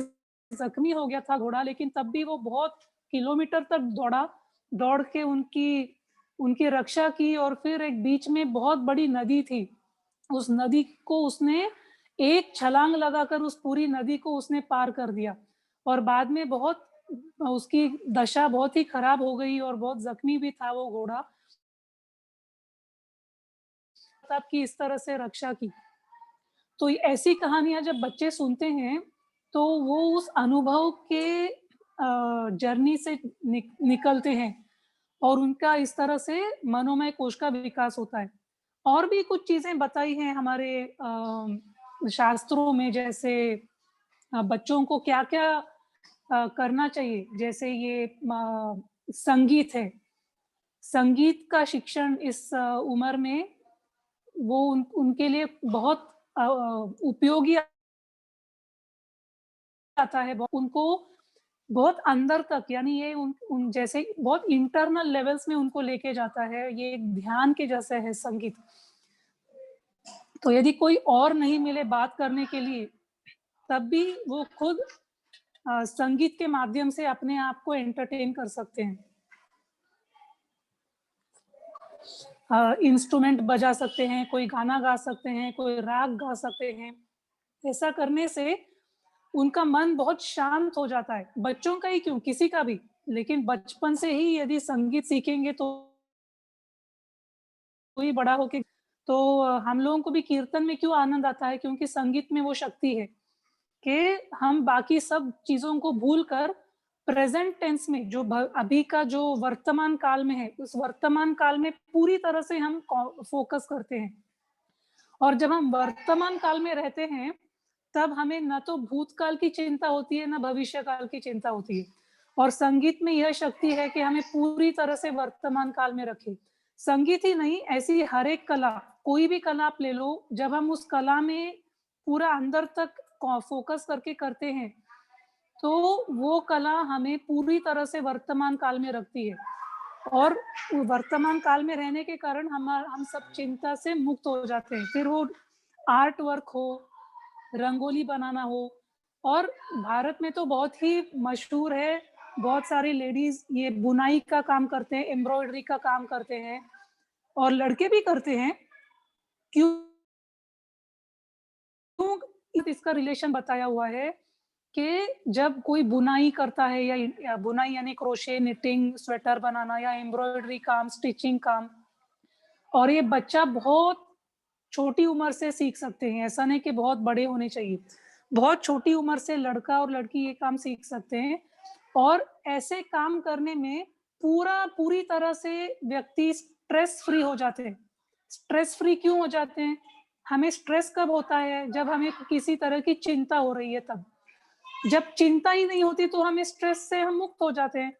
ज़ख्मी हो गया था घोड़ा, लेकिन तब भी वो बहुत किलोमीटर तक दौड़ा, दौड़ के उनकी उनकी रक्षा की और फिर एक बीच में बहुत बड़ी नदी थी। उस नदी को उसने एक छलांग लगाकर उस पूरी नदी को उसने पार कर दिया और बाद में बहुत उसकी दशा बहुत ही खराब हो गई और बहुत ज़ख्मी भी था वो घोड़ा। प्रताप की इस तरह से रक्षा की। तो ऐसी कहानियाँ जब बच्चे सुनते हैं, तो वो उस अनुभव के जर्नी से निकलते हैं और उनका इस तरह से मनोमय कोश का विकास होता है। और भी कुछ चीज़ें बताई हैं हमारे शास्त्रों में जैसे बच्चों को क्या-क्या करना चाहिए। जैसे ये संगीत है, संगीत का शिक्षण इस उम्र में वो उनके लिए बहुत उपयोगी आता है। उनको बहुत अंदर तक यानी ये उन जैसे बहुत इंटरनल लेवल्स में उनको लेके जाता है। ये एक ध्यान के जैसे है संगीत। तो यदि कोई और नहीं मिले बात करने के लिए, तब भी वो खुद संगीत के माध्यम से अपने आप को एंटरटेन कर सकते हैं। इंस्ट्रूमेंट बजा सकते हैं, कोई गाना गा सकते हैं, कोई राग गा सकते हैं। ऐसा करने से उनका मन बहुत शांत हो जाता है। बच्चों का ही क्यों, किसी का भी, लेकिन बचपन से ही यदि संगीत सीखेंगे तो कोई बड़ा होके तो हम लोगों को भी कीर्तन में क्यों आनंद आता है, क्योंकि संगीत में वो शक्ति है कि हम बाकी सब चीज़ों को भूलकर प्रेज़ेंट टेंस में जो अभी का जो वर्तमान काल में है, उस वर्तमान काल में पूरी तरह से हम फ़ोकस करते हैं। और जब हम वर्तमान काल में रहते हैं, तब हमें ना तो भूतकाल की चिंता होती है, ना भविष्य काल की चिंता होती है। और संगीत में यह शक्ति है कि हमें पूरी तरह से वर्तमान काल में रखे। संगीत ही नहीं, ऐसी हर एक कला, कोई भी कला आप ले लो, जब हम उस कला में पूरा अंदर तक फ़ोकस करके करते हैं, तो वो कला हमें पूरी तरह से वर्तमान काल में रखती है। और वर्तमान काल में रहने के कारण हम सब चिंता से मुक्त हो जाते हैं। फिर वो आर्ट वर्क हो, रंगोली बनाना हो, और भारत में तो बहुत ही मशहूर है, बहुत सारी लेडीज़ ये बुनाई का काम करते हैं, एम्ब्रॉयडरी का काम करते हैं, और लड़के भी करते हैं। क्यों इसका रिलेशन बताया हुआ है कि जब कोई बुनाई करता है या बुनाई यानी क्रोशे, निटिंग, स्वेटर बनाना या एम्ब्रॉयडरी काम, स्टिचिंग काम, और ये बच्चा बहुत छोटी उम्र से सीख सकते हैं, ऐसा नहीं कि बहुत बड़े होने चाहिए। बहुत छोटी उम्र से लड़का और लड़की ये काम सीख सकते हैं, और ऐसे काम करने में पूरी तरह से व्यक्ति स्ट्रेस फ्री हो जाते हैं। स्ट्रेस फ्री क्यों हो जाते हैं? हमें स्ट्रेस कब होता है? जब हमें किसी तरह की चिंता हो रही है तब। जब चिंता ही नहीं होती तो हमें स्ट्रेस से हम मुक्त हो जाते हैं।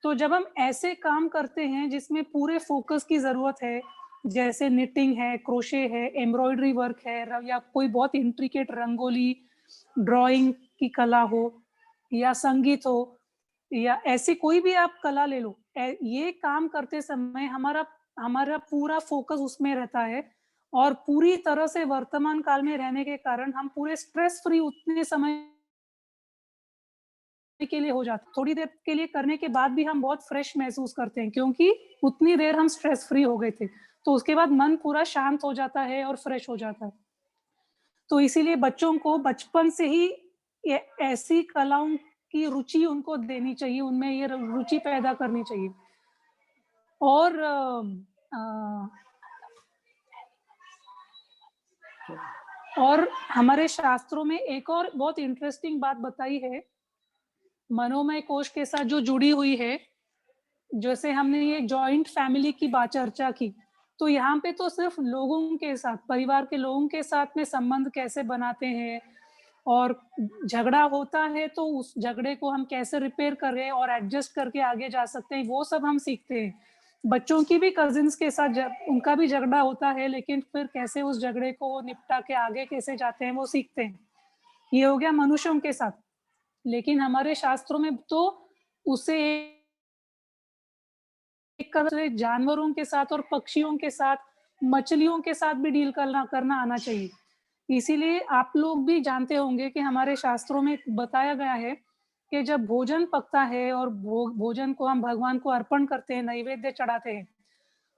तो जब हम ऐसे काम करते हैं जिसमें पूरे फ़ोकस की ज़रूरत है, जैसे निटिंग है, क्रोशे है, एम्ब्रॉयडरी वर्क है, या कोई बहुत इंट्रिकेट रंगोली, ड्राइंग की कला हो, या संगीत हो, या ऐसी कोई भी आप कला ले लो, ये काम करते समय हमारा हमारा पूरा फ़ोकस उसमें रहता है, और पूरी तरह से वर्तमान काल में रहने के कारण हम पूरे स्ट्रेस फ्री उतने समय के लिए हो जाता है। थोड़ी देर के लिए करने के बाद भी हम बहुत फ्रेश महसूस करते हैं, क्योंकि उतनी देर हम स्ट्रेस फ्री हो गए थे। तो उसके बाद मन पूरा शांत हो जाता है और फ्रेश हो जाता है। तो इसीलिए बच्चों को बचपन से ही ये ऐसी कलाओं की रुचि उनको देनी चाहिए, उनमें ये रुचि पैदा करनी चाहिए। और और हमारे शास्त्रों में एक और बहुत इंटरेस्टिंग बात बताई है, मनोमय कोश के साथ जो जुड़ी हुई है। जैसे हमने ये जॉइंट फैमिली की बात चर्चा की, तो यहाँ पे तो सिर्फ लोगों के साथ, परिवार के लोगों के साथ में संबंध कैसे बनाते हैं, और झगड़ा होता है तो उस झगड़े को हम कैसे रिपेयर करें और एडजस्ट करके आगे जा सकते हैं, वो सब हम सीखते हैं। बच्चों की भी कजिन्स के साथ उनका भी झगड़ा होता है, लेकिन फिर कैसे उस झगड़े को निपटा के आगे कैसे जाते हैं, वो सीखते हैं। ये हो गया मनुष्यों के साथ। लेकिन हमारे शास्त्रों में तो उसे एक तरह से जानवरों के साथ और पक्षियों के साथ, मछलियों के साथ भी डील करना आना चाहिए। इसीलिए आप लोग भी जानते होंगे कि हमारे शास्त्रों में बताया गया है कि जब भोजन पकता है और भोजन को हम भगवान को अर्पण करते हैं, नैवेद्य चढ़ाते हैं,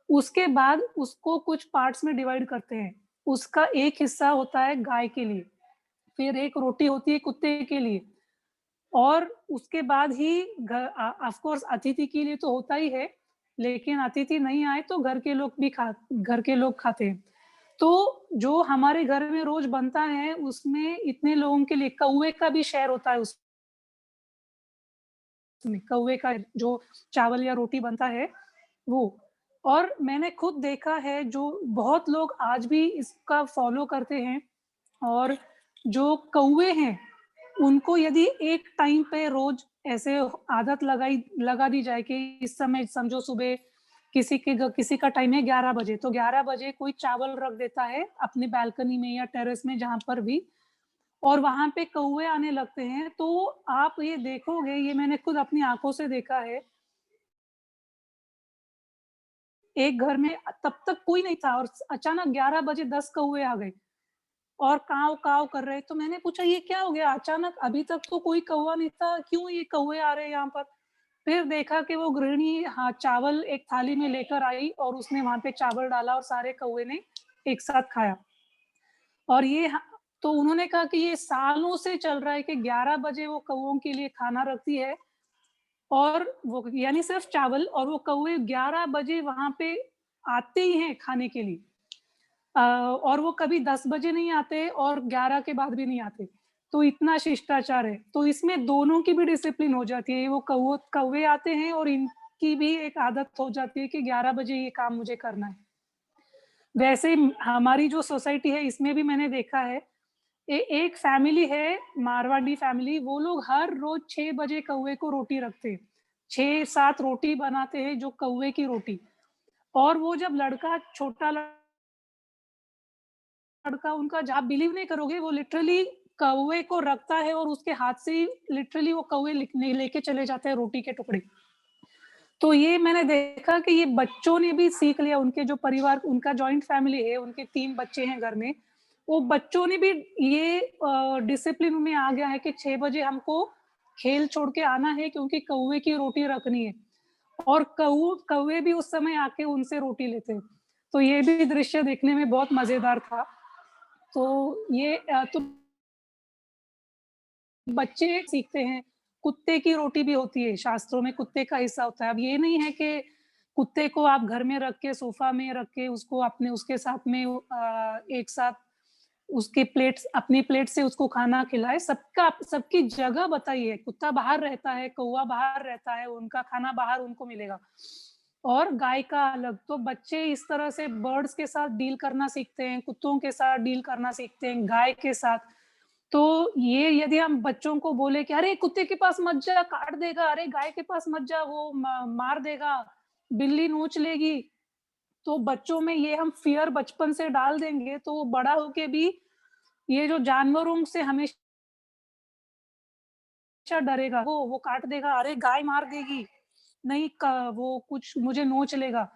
उसके बाद उसको कुछ पार्ट्स में डिवाइड करते हैं। उसका एक हिस्सा होता है गाय के लिए, फिर एक रोटी होती है कुत्ते के लिए, और उसके बाद ही ऑफ कोर्स अतिथि के लिए तो होता ही है, लेकिन अतिथि नहीं आए तो घर के लोग खाते हैं। तो जो हमारे घर में रोज बनता है उसमें इतने लोगों के लिए कौवे का भी शेयर होता है उसमें। कौवे का जो चावल या रोटी बनता है वो। और मैंने खुद देखा है, जो बहुत लोग आज भी इसका फॉलो करते हैं, और जो कौवे हैं उनको यदि एक टाइम पे रोज ऐसे आदत लगा दी जाए कि इस समय समझो सुबह किसी का टाइम है 11 बजे, तो 11 बजे कोई चावल रख देता है अपनी बालकनी में या टेरेस में जहाँ पर भी, और वहां पे कौवे आने लगते हैं। तो आप ये देखोगे, ये मैंने खुद अपनी आंखों से देखा है, एक घर में तब तक कोई नहीं था और अचानक 11 बजे 10 कौवे आ गए। और काव काव कर रहे। तो मैंने पूछा ये क्या हो गया अचानक, अभी तक तो कोई कौवा नहीं था, क्यों ये कौवे आ रहे हैं यहाँ पर? फिर देखा कि वो गृहिणी हाँ चावल एक थाली में लेकर आई और उसने वहां पे चावल डाला और सारे कौवे ने एक साथ खाया। और ये तो उन्होंने कहा कि ये सालों से चल रहा है कि 11 बजे वो कौवों के लिए खाना रखती है और वो यानी सिर्फ चावल, और वो कौवे 11 बजे वहां पे आते ही हैं खाने के लिए। और वो कभी 10 बजे नहीं आते और 11 के बाद भी नहीं आते। तो इतना शिष्टाचार है। तो इसमें दोनों की भी डिसिप्लिन हो जाती है। वो कौवे आते हैं और इनकी भी एक आदत हो जाती है कि 11 बजे ये काम मुझे करना है। वैसे हमारी जो सोसाइटी है इसमें भी मैंने देखा है, एक फैमिली है मारवाड़ी फैमिली, वो लोग हर रोज 6 बजे कौवे को रोटी रखते हैं। 6-7 रोटी बनाते हैं जो कौवे की रोटी। और वो जब लड़का छोटा लड़का उनका आप बिलीव नहीं करोगे, वो लिटरली कौवे को रखता है और उसके हाथ से ही लिटरली वो कौवे लेके चले जाते हैं रोटी के टुकड़े। तो ये मैंने देखा कि ये बच्चों ने भी सीख लिया, उनके जो परिवार, उनका जॉइंट फैमिली है, उनके 3 बच्चे हैं घर में, वो बच्चों ने भी ये डिसिप्लिन में आ गया है कि 6 बजे हमको खेल छोड़ के आना है क्योंकि कौवे की रोटी रखनी है। और कौवे भी उस समय आके उनसे रोटी लेते हैं। तो ये भी दृश्य देखने में बहुत मजेदार था। तो ये तो बच्चे सीखते हैं। कुत्ते की रोटी भी होती है, शास्त्रों में कुत्ते का हिस्सा होता है। अब ये नहीं है कि कुत्ते को आप घर में रख के, सोफा में रख के उसको अपने उसके साथ में एक साथ उसके अपनी प्लेट से उसको खाना खिलाए। सबकी जगह बताइए। कुत्ता बाहर रहता है, कौवा बाहर रहता है, उनका खाना बाहर उनको मिलेगा। और गाय का अलग। तो बच्चे इस तरह से बर्ड्स के साथ डील करना सीखते हैं, कुत्तों के साथ डील करना सीखते हैं, गाय के साथ। तो ये यदि हम बच्चों को बोले कि अरे कुत्ते के पास मत जा, काट देगा, अरे गाय के पास मत जा, वो मार देगा, बिल्ली नोच लेगी, तो बच्चों में ये हम फियर बचपन से डाल देंगे तो वो बड़ा होके भी ये जो जानवरों से हमेशा डरेगा, वो काट देगा, अरे गाय मार देगी, नहीं वो कुछ मुझे नोच लेगा।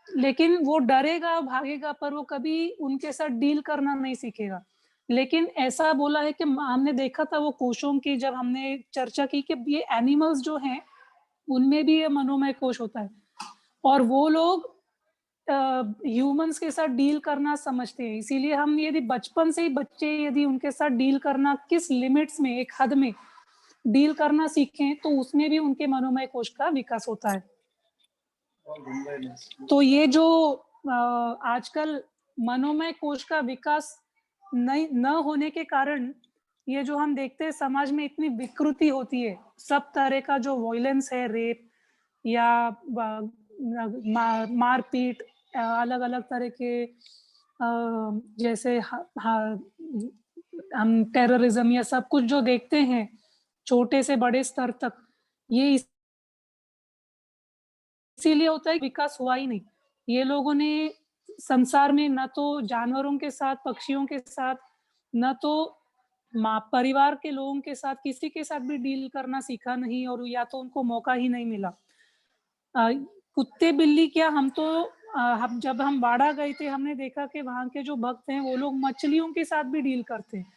लेकिन वो डरेगा, भागेगा, पर वो कभी उनके साथ डील करना नहीं सीखेगा। लेकिन ऐसा बोला है कि हमने देखा था वो कोशों की, जब हमने चर्चा की कि ये एनिमल्स जो हैं, उनमें भी ये मनोमय कोश होता है। और वो लोग ह्यूमंस के साथ डील करना समझते हैं। इसीलिए हम यदि बचपन से ही बच्चे यदि उनके साथ डील करना किस लिमिट्स में, एक हद में डील करना सीखें, तो उसमें भी उनके मनोमय कोश का विकास होता है। तो ये जो आजकल मनोमय कोश का विकास न होने के कारण ये जो हम देखते हैं समाज में इतनी विकृति होती है, सब तरह का जो वायलेंस है, रेप या मारपीट, अलग अलग तरह के जैसे हम टेररिज्म या सब कुछ जो देखते हैं छोटे से बड़े स्तर तक, ये इसीलिए होता है विकास हुआ ही नहीं। ये लोगों ने संसार में न तो जानवरों के साथ, पक्षियों के साथ, न तो परिवार के लोगों के साथ, किसी के साथ भी डील करना सीखा नहीं, और या तो उनको मौका ही नहीं मिला। कुत्ते बिल्ली क्या, हम जब हम बाड़ा गए थे, हमने देखा कि वहाँ के जो भक्त हैं वो लोग मछलियों के साथ भी डील करते हैं।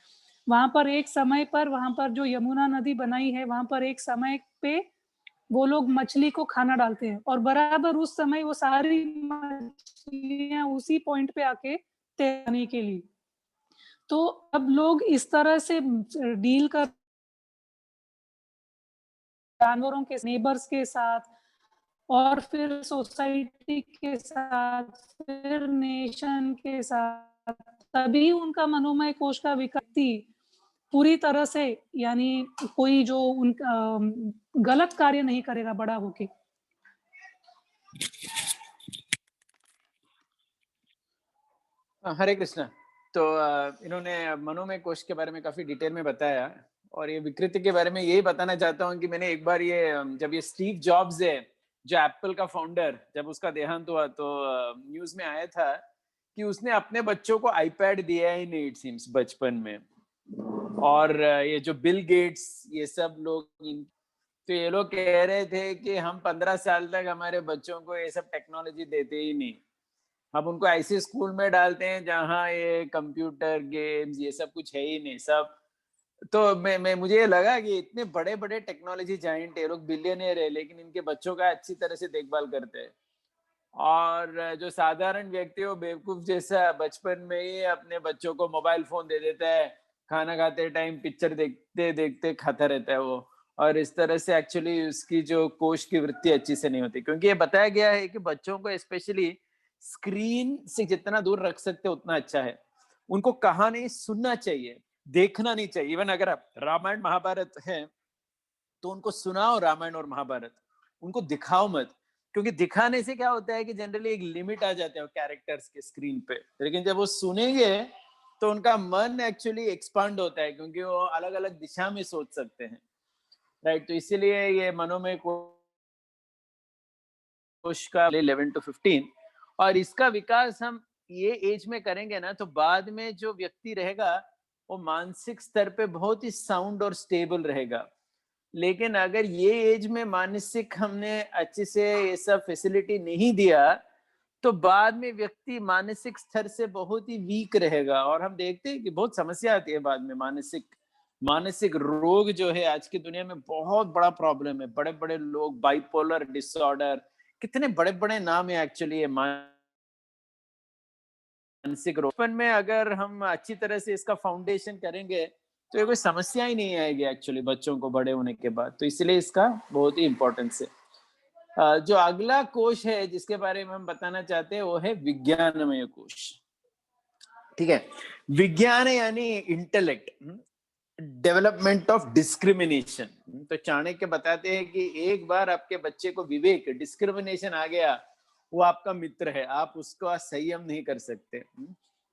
वहां पर एक समय पर, वहां पर जो यमुना नदी बनाई है, वहां पर एक समय पे वो लोग मछली को खाना डालते हैं और बराबर उस समय वो सारी मछलियां उसी पॉइंट पे आके तैरने के लिए। तो अब लोग इस तरह से डील कर जानवरों के, नेबर्स के साथ, और फिर सोसाइटी के साथ, फिर नेशन के साथ, तभी उनका मनोमय कोश का विकास पूरी तरह से, यानी कोई जो उनका गलत कार्य नहीं करेगा बड़ा होके। हरे कृष्णा। तो इन्होंने मनोमय कोश के बारे में काफी डिटेल में बताया, और ये विकृति के बारे में यही बताना चाहता हूँ कि मैंने एक बार जब ये स्टीव जॉब्स है जो एप्पल का फाउंडर, जब उसका देहांत हुआ तो न्यूज में आया था कि उसने अपने बच्चों को आईपैड दिया ही नहीं, इट सीम्स, बचपन में। और ये जो बिल गेट्स, ये सब लोग, तो ये लोग कह रहे थे कि हम 15 साल तक हमारे बच्चों को ये सब टेक्नोलॉजी देते ही नहीं। हम उनको ऐसे स्कूल में डालते हैं जहाँ ये कंप्यूटर गेम्स ये सब कुछ है ही नहीं सब। तो मैं मुझे ये लगा कि इतने बड़े बड़े टेक्नोलॉजी जाइंट है, लोग बिलियनियर है, लेकिन इनके बच्चों का अच्छी तरह से देखभाल करते हैं। और जो साधारण व्यक्ति हो बेवकूफ जैसा बचपन में ही अपने बच्चों को मोबाइल फोन दे देता है, खाना खाते टाइम पिक्चर देखते देखते खाता रहता है वो। और इस तरह से एक्चुअली उसकी जो कोश की वृत्ति अच्छी से नहीं होती, क्योंकि ये बताया गया है कि बच्चों को स्पेशली स्क्रीन से जितना दूर रख सकते उतना अच्छा है। उनको कहानी सुनना चाहिए, देखना नहीं चाहिए। इवन अगर आप रामायण महाभारत है तो उनको सुनाओ रामायण और महाभारत, उनको दिखाओ मत। क्योंकि दिखाने से क्या होता है कि जनरली एक लिमिट आ जाते हैं कैरेक्टर्स के स्क्रीन पे, लेकिन जब वो सुनेंगे तो उनका मन एक्चुअली एक्सपांड होता है, क्योंकि वो अलग अलग दिशा में सोच सकते हैं, राइट। तो इसीलिए ये मनोमय कोश का 11 to 15, और इसका विकास हम ये एज में करेंगे ना, तो बाद में जो व्यक्ति रहेगा वो मानसिक स्तर पे बहुत ही साउंड और स्टेबल रहेगा। लेकिन अगर ये एज में मानसिक हमने अच्छे से ये सब फैसिलिटी नहीं दिया, तो बाद में व्यक्ति मानसिक स्तर से बहुत ही वीक रहेगा। और हम देखते हैं कि बहुत समस्या आती है बाद में। मानसिक रोग जो है आज की दुनिया में बहुत बड़ा प्रॉब्लम है। बड़े बड़े लोग, बाइपोलर डिसऑर्डर, कितने बड़े बड़े नाम है एक्चुअली ये मानसिक रोग। बचपन में अगर हम अच्छी तरह से इसका फाउंडेशन करेंगे तो ये कोई समस्या ही नहीं आएगी एक्चुअली बच्चों को बड़े होने के बाद। तो इसलिए इसका बहुत ही इंपॉर्टेंस है। जो अगला कोश है जिसके बारे में हम बताना चाहते हैं वो है विज्ञानमय कोश। ठीक है, विज्ञान यानी इंटेलेक्ट, डेवलपमेंट ऑफ डिस्क्रिमिनेशन। तो चाणक्य बताते हैं कि एक बार आपके बच्चे को विवेक, डिस्क्रिमिनेशन आ गया, वो आपका मित्र है, आप उसको संयम नहीं कर सकते।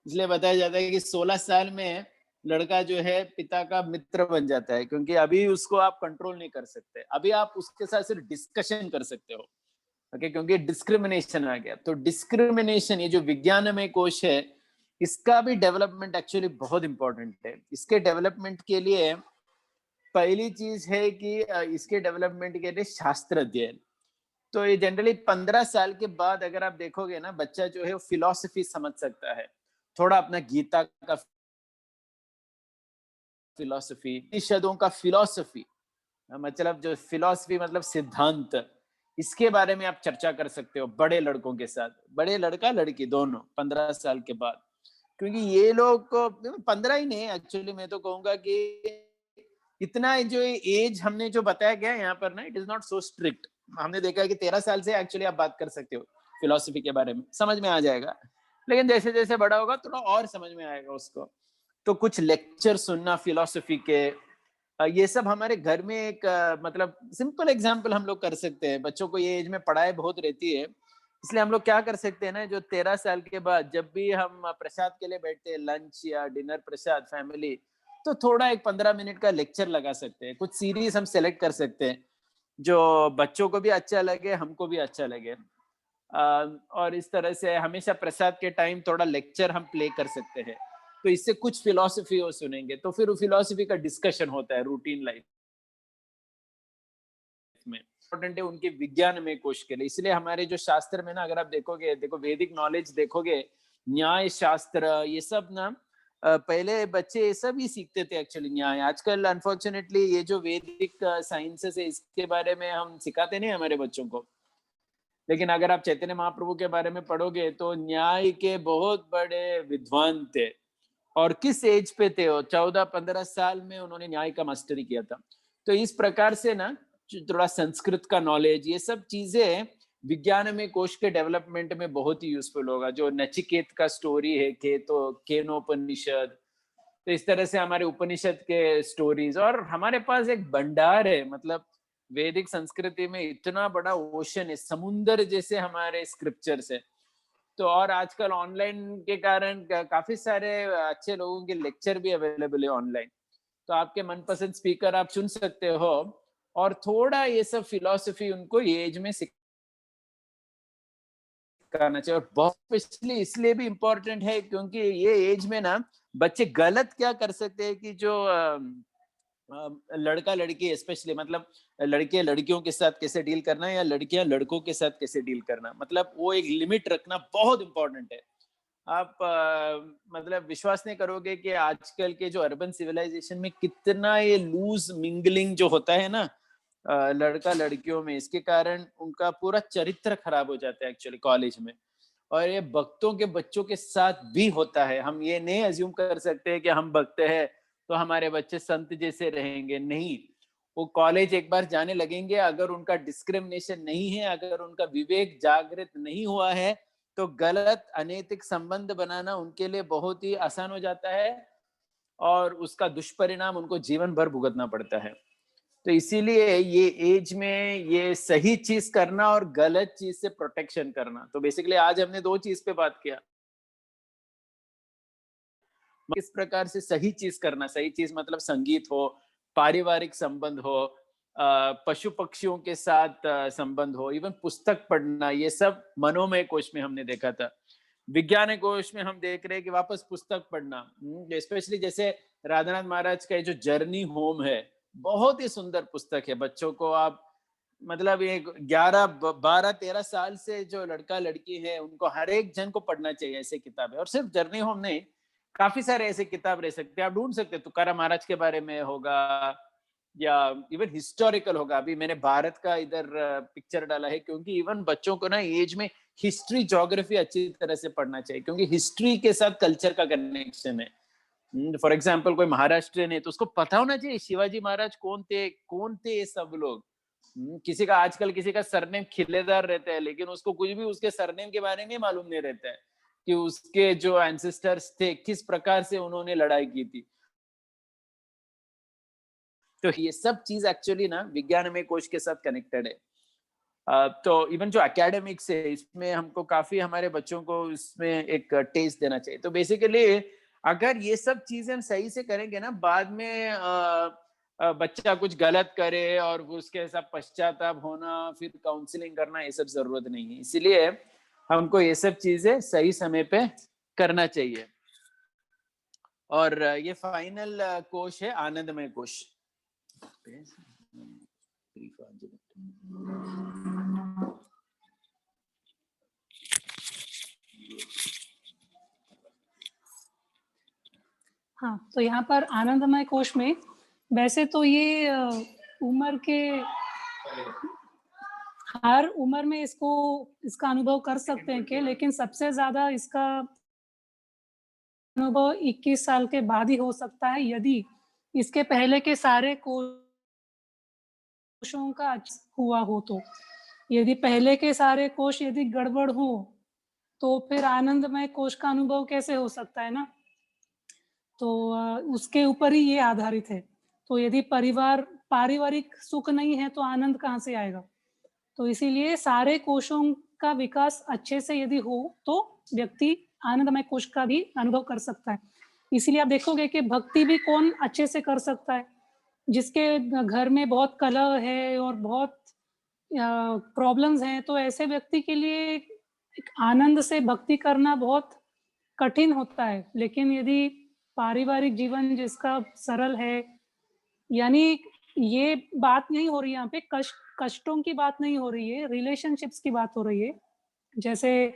इसलिए बताया जाता है कि 16 साल में लड़का जो है पिता का मित्र बन जाता है, क्योंकि अभी उसको आप कंट्रोल नहीं कर सकते, अभी आप उसके साथ सिर्फ डिस्कशन कर सकते हो, ओके, क्योंकि डिस्क्रिमिनेशन आ गया। तो डिस्क्रिमिनेशन, ये जो विज्ञानमय कोश है, इसका भी डेवलपमेंट एक्चुअली बहुत इंपॉर्टेंट है। इसके डेवलपमेंट के लिए पहली चीज है कि इसके डेवलपमेंट के लिए शास्त्र अध्ययन। तो ये जनरली 15 साल के बाद अगर आप देखोगे ना, बच्चा जो है वो फिलॉसफी समझ सकता है, थोड़ा अपना गीता का फिलॉसफी, उपनिषदों का फिलॉसफी, मतलब जो फिलॉसफी मतलब सिद्धांत, इसके बारे में आप चर्चा कर सकते हो बड़े लड़कों के साथ, बड़े लड़का लड़की दोनों 15 साल के बाद। क्योंकि ये लोग को 15 ही नहीं, एक्चुअली मैं तो कहूंगा कि इतना जो एज हमने जो बताया गया यहाँ पर ना, it is not so strict. हमने देखा है कि 13 साल से एक्चुअली आप बात कर सकते हो फिलॉसफी के बारे में, समझ में आ जाएगा। लेकिन जैसे जैसे बड़ा होगा थोड़ा और समझ में आएगा उसको। तो कुछ लेक्चर सुनना फिलॉसफी के, ये सब हमारे घर में एक मतलब सिंपल एग्जांपल हम लोग कर सकते हैं। बच्चों को ये एज में पढ़ाई बहुत रहती है, इसलिए हम लोग क्या कर सकते हैं ना, जो 13 साल के बाद जब भी हम प्रसाद के लिए बैठते हैं, लंच या डिनर प्रसाद फैमिली, तो थोड़ा एक 15 मिनट का लेक्चर लगा सकते हैं। कुछ सीरीज हम सेलेक्ट कर सकते हैं जो बच्चों को भी अच्छा लगे, हमको भी अच्छा लगे। और इस तरह से हमेशा प्रसाद के टाइम थोड़ा लेक्चर हम प्ले कर सकते हैं। तो इससे कुछ फिलॉसफी वो सुनेंगे, तो फिर फिलॉसफी का डिस्कशन होता है रूटीन लाइफ में। इम्पोर्टेंट है उनके विज्ञान में कोश के लिए। इसलिए हमारे जो शास्त्र में ना, अगर आप देखोगे, देखो वैदिक नॉलेज देखोगे, न्याय शास्त्र, ये सब ना पहले बच्चे ये सब ही सीखते थे एक्चुअली न्याय। आजकल अनफॉर्चुनेटली ये जो वैदिक साइंसेस है इसके बारे में हम सिखाते नहीं हमारे बच्चों को। लेकिन अगर आप चैतन्य महाप्रभु के बारे में पढ़ोगे तो न्याय के बहुत बड़े विद्वान थे, और किस एज पे थे वो, 14-15 साल में उन्होंने न्याय का मास्टरी किया था। तो इस प्रकार से ना थोड़ा संस्कृत का नॉलेज, ये सब चीजें विज्ञान में कोश के डेवलपमेंट में बहुत ही यूजफुल होगा। जो नचिकेत का स्टोरी है, केनोपनिषद, तो इस तरह से हमारे उपनिषद के स्टोरीज, और हमारे पास एक भंडार है। मतलब वैदिक संस्कृति में इतना बड़ा ओशन है, समुंदर जैसे हमारे स्क्रिप्चर्स है। तो और आजकल ऑनलाइन के कारण काफी सारे अच्छे लोगों के लेक्चर भी अवेलेबल है ऑनलाइन, तो आपके मनपसंद स्पीकर आप चुन सकते हो, और थोड़ा ये सब फिलॉसफी उनको ये एज में सिखाना चाहिए। और बहुत स्पेशली इसलिए भी इम्पोर्टेंट है क्योंकि ये एज में ना बच्चे गलत क्या कर सकते हैं कि जो लड़का लड़की स्पेशली, मतलब लड़के लड़कियों के साथ कैसे डील करना है या लड़कियां लड़कों के साथ कैसे डील करना, मतलब वो एक लिमिट रखना बहुत इंपॉर्टेंट है। आप मतलब विश्वास नहीं करोगे कि आजकल के जो अर्बन सिविलाइजेशन में कितना ये लूज मिंगलिंग जो होता है ना लड़का लड़कियों में, इसके कारण उनका पूरा चरित्र खराब हो जाता है एक्चुअली कॉलेज में। और ये भक्तों के बच्चों के साथ भी होता है। हम ये नहीं अज्यूम कर सकते कि हम भक्त हैं तो हमारे बच्चे संत जैसे रहेंगे, नहीं। वो कॉलेज एक बार जाने लगेंगे, अगर उनका डिस्क्रिमिनेशन नहीं है, अगर उनका विवेक जागृत नहीं हुआ है, तो गलत अनैतिक संबंध बनाना उनके लिए बहुत ही आसान हो जाता है और उसका दुष्परिणाम उनको जीवन भर भुगतना पड़ता है। तो इसीलिए ये एज में ये सही चीज करना और गलत चीज से प्रोटेक्शन करना। तो बेसिकली आज हमने दो चीज पे बात किया, किस प्रकार से सही चीज करना। सही चीज मतलब संगीत हो, पारिवारिक संबंध हो, पशु पक्षियों के साथ संबंध हो, इवन पुस्तक पढ़ना, ये सब मनोमय कोश में हमने देखा था। विज्ञान कोश में हम देख रहे हैं कि वापस पुस्तक पढ़ना, स्पेशली जैसे राधानाथ महाराज का जो जर्नी होम है, बहुत ही सुंदर पुस्तक है। बच्चों को आप मतलब ये 11, 12, 13 साल से जो लड़का लड़की है उनको हर एक जन को पढ़ना चाहिए ऐसे किताबें। और सिर्फ जर्नी होम नहीं, काफी सारे ऐसे किताब रह सकते हैं, आप ढूंढ सकते हैं। तुकाराम महाराज के बारे में होगा या इवन हिस्टोरिकल होगा। अभी मैंने भारत का इधर पिक्चर डाला है क्योंकि इवन बच्चों को ना एज में हिस्ट्री ज्योग्राफी अच्छी तरह से पढ़ना चाहिए, क्योंकि हिस्ट्री के साथ कल्चर का कनेक्शन है। फॉर एग्जाम्पल कोई महाराष्ट्रियन है तो उसको पता होना चाहिए शिवाजी महाराज कौन थे ये सब लोग। किसी का आजकल किसी का सरनेम खिलेदार रहता है, लेकिन उसको कुछ भी उसके सरनेम के बारे में मालूम नहीं रहता है कि उसके जो एंसेस्टर्स थे किस प्रकार से उन्होंने लड़ाई की थी। तो ये सब चीज एक्चुअली ना विज्ञानमय कोश के साथ कनेक्टेड है। तो इवन जो एकेडमिक्स है इसमें हमको काफी हमारे बच्चों को इसमें एक टेस्ट देना चाहिए। तो बेसिकली अगर ये सब चीजें हम सही से करेंगे ना, बाद में बच्चा कुछ गलत करे और उसके साथ पश्चाताप होना, फिर काउंसलिंग करना, ये सब जरूरत नहीं है। इसीलिए हमको ये सब चीजें सही समय पे करना चाहिए। और ये फाइनल कोश है आनंदमय कोश। हाँ, तो यहाँ पर आनंदमय कोश में वैसे तो ये उम्र के हर उम्र में इसका अनुभव कर सकते हैं कि, लेकिन सबसे ज्यादा इसका अनुभव 21 साल के बाद ही हो सकता है, यदि इसके पहले के सारे कोशों का हुआ हो तो। यदि पहले के सारे कोश यदि गड़बड़ हो तो फिर आनंदमय कोश का अनुभव कैसे हो सकता है ना। तो उसके ऊपर ही ये आधारित है। तो यदि पारिवारिक सुख नहीं है तो आनंद कहाँ से आएगा। तो इसीलिए सारे कोशों का विकास अच्छे से यदि हो तो व्यक्ति आनंदमय कोश का भी अनुभव कर सकता है। इसीलिए आप देखोगे कि भक्ति भी कौन अच्छे से कर सकता है, जिसके घर में बहुत कलह है और बहुत प्रॉब्लम्स हैं, तो ऐसे व्यक्ति के लिए एक आनंद से भक्ति करना बहुत कठिन होता है। लेकिन यदि पारिवारिक जीवन जिसका सरल है, यानी ये बात नहीं हो रही यहाँ पे कष्टों की बात नहीं हो रही है, रिलेशनशिप्स की बात हो रही है। जैसे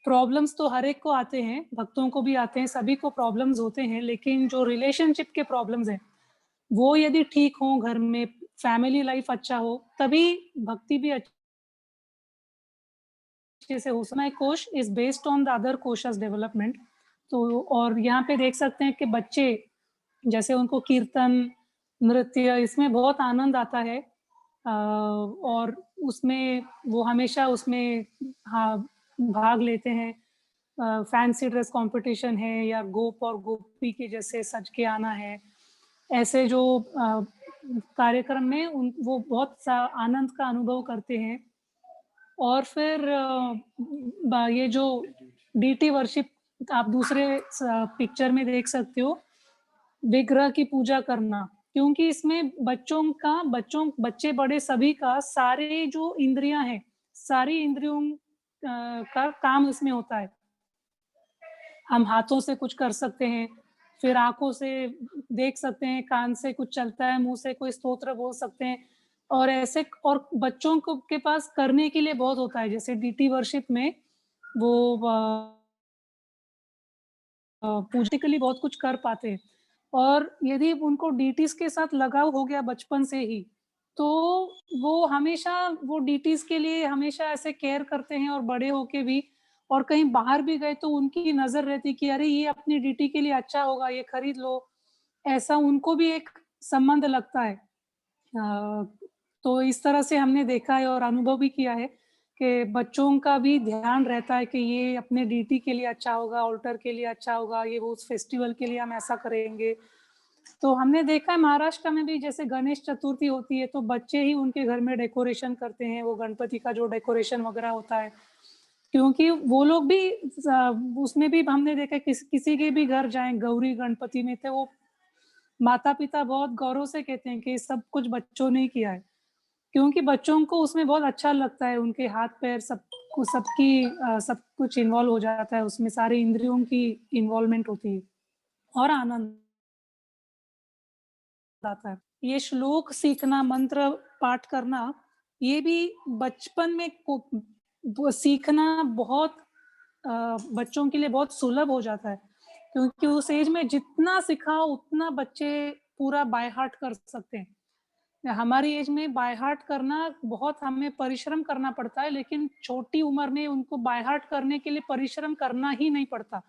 प्रॉब्लम्स तो हर एक को आते हैं, भक्तों को भी आते हैं, सभी को प्रॉब्लम्स होते हैं, लेकिन जो रिलेशनशिप के प्रॉब्लम्स हैं वो यदि ठीक हो, घर में फैमिली लाइफ अच्छा हो, तभी भक्ति भी अच्छे से हो। समय कोश is based on the other कोशस डेवलपमेंट। तो और यहाँ पे देख सकते हैं कि बच्चे जैसे उनको कीर्तन, नृत्य, इसमें बहुत आनंद आता है और उसमें वो हमेशा उसमें हाँ भाग लेते हैं। फैंसी ड्रेस कंपटीशन है या गोप और गोपी के जैसे सज के आना है, ऐसे जो कार्यक्रम में वो बहुत सा आनंद का अनुभव करते हैं। और फिर ये जो डीटी वर्शिप आप दूसरे पिक्चर में देख सकते हो, विग्रह की पूजा करना, क्योंकि इसमें बच्चे बड़े सभी का सारे जो इंद्रियां हैं, सारी इंद्रियों का काम इसमें होता है। हम हाथों से कुछ कर सकते हैं, फिर आंखों से देख सकते हैं, कान से कुछ चलता है, मुंह से कोई स्तोत्र बोल सकते हैं, और ऐसे और बच्चों को के पास करने के लिए बहुत होता है। जैसे डीटी वर्शिप में वो पूजिकली बहुत कुछ कर पाते हैं, और यदि उनको डीटीज के साथ लगाव हो गया बचपन से ही, तो वो हमेशा वो डीटीज के लिए हमेशा ऐसे केयर करते हैं, और बड़े होके भी, और कहीं बाहर भी गए तो उनकी नजर रहती कि अरे ये अपनी डीटी के लिए अच्छा होगा, ये खरीद लो, ऐसा उनको भी एक संबंध लगता है। तो इस तरह से हमने देखा है और अनुभव भी किया है कि बच्चों का भी ध्यान रहता है कि ये अपने डीटी के लिए अच्छा होगा, ऑल्टर के लिए अच्छा होगा, ये वो उस फेस्टिवल के लिए हम ऐसा करेंगे। तो हमने देखा है महाराष्ट्र में भी, जैसे गणेश चतुर्थी होती है तो बच्चे ही उनके घर में डेकोरेशन करते हैं, वो गणपति का जो डेकोरेशन वगैरह होता है, क्योंकि वो लोग भी उसमें भी हमने देखा किसी के भी घर जाएं गौरी गणपति में, तो वो माता पिता बहुत गौरव से कहते हैं कि सब कुछ बच्चों ने ही किया है, क्योंकि बच्चों को उसमें बहुत अच्छा लगता है, उनके हाथ पैर सब कुछ इन्वॉल्व हो जाता है उसमें, सारी इंद्रियों की इन्वॉल्वमेंट होती है और आनंद आता है। ये श्लोक सीखना, मंत्र पाठ करना, ये भी बचपन में सीखना बहुत बच्चों के लिए बहुत सुलभ हो जाता है, क्योंकि उस एज में जितना सिखाओ उतना बच्चे पूरा बाय हार्ट कर सकते हैं। हमारी एज में बाय हार्ट करना बहुत हमें परिश्रम करना पड़ता है, लेकिन छोटी उम्र में उनको बाय हार्ट करने के लिए परिश्रम करना ही नहीं पड़ता।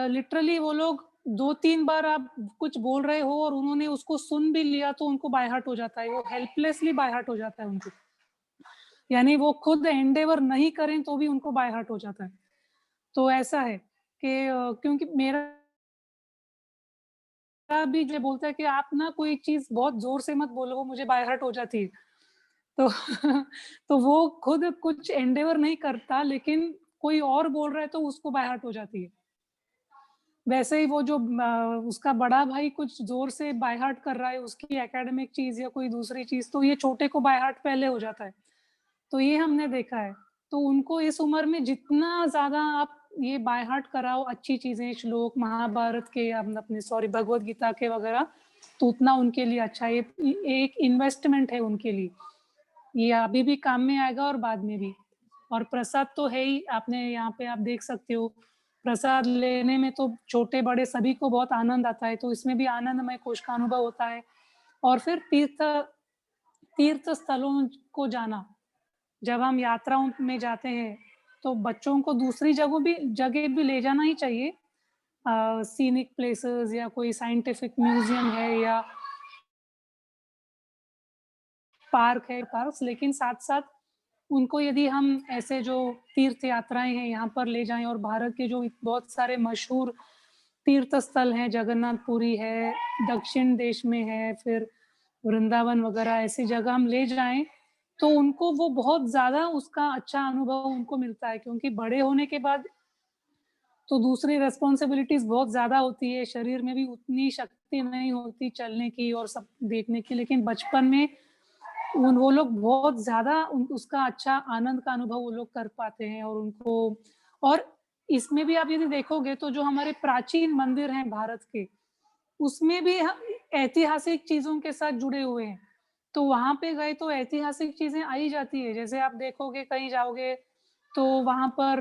लिटरली वो लोग 2-3 बार आप कुछ बोल रहे हो और उन्होंने उसको सुन भी लिया तो उनको बाय हार्ट हो जाता है, वो हेल्पलेसली बाय हार्ट हो जाता है उनको। यानी वो खुद एंडेवर नहीं करें तो भी उनको बाय हार्ट हो जाता है। तो ऐसा है कि क्योंकि मेरा भी जो बोलता है कि आप ना कोई चीज़ बहुत ज़ोर से मत बोलो, वो मुझे बाय हार्ट हो जाती है। तो तो वो खुद कुछ एंडेवर नहीं करता, लेकिन कोई और बोल रहा है तो उसको बाय हार्ट हो जाती है। वैसे ही वो जो उसका बड़ा भाई कुछ ज़ोर से बाय हार्ट कर रहा है उसकी एकेडमिक चीज़ या कोई दूसरी चीज़, तो ये छोटे को बाय हार्ट पहले हो जाता है। तो ये हमने देखा है। तो उनको इस उम्र में जितना ज़्यादा आप ये बाय हार्ट कराओ अच्छी चीज़ें, श्लोक महाभारत के या अपने भगवद गीता के वगैरह, तो उतना उनके लिए अच्छा है। ये एक इन्वेस्टमेंट है उनके लिए। ये अभी भी काम में आएगा और बाद में भी। और प्रसाद तो है ही, आपने यहाँ पे आप देख सकते हो, प्रसाद लेने में तो छोटे-बड़े सभी को बहुत आनंद आता है, तो इसमें भी आनंदमय कोश का अनुभव होता है। और फिर तीर्थ स्थलों को जाना, जब हम यात्राओं में जाते हैं, तो बच्चों को दूसरी जगह भी ले जाना ही चाहिए। सीनिक प्लेसेस या कोई साइंटिफिक म्यूज़ियम है या पार्क है, पार्क्स, लेकिन साथ-साथ उनको यदि हम ऐसे जो तीर्थ यात्राएँ हैं, यहाँ पर ले जाएँ और भारत के जो बहुत सारे मशहूर तीर्थ स्थल हैं, जगन्नाथपुरी है, दक्षिण देश में है, फिर वृंदावन वगैरह ऐसी जगह हम ले जाएँ, तो उनको वो बहुत ज़्यादा उसका अच्छा अनुभव उनको मिलता है, क्योंकि बड़े होने के बाद तो दूसरी रिस्पॉन्सिबिलिटीज़ बहुत ज़्यादा होती है, शरीर में भी उतनी शक्ति नहीं होती चलने की और सब देखने की, लेकिन बचपन में वो लोग बहुत ज़्यादा उसका अच्छा आनंद का अनुभव वो लोग कर पाते हैं, और उनको, और इसमें भी आप यदि देखोगे तो जो हमारे प्राचीन मंदिर हैं भारत के, उसमें भी ऐतिहासिक चीज़ों के साथ जुड़े हुए हैं। तो वहाँ पे गए तो ऐतिहासिक चीज़ें आ ही जाती है। जैसे आप देखोगे कहीं जाओगे तो वहाँ पर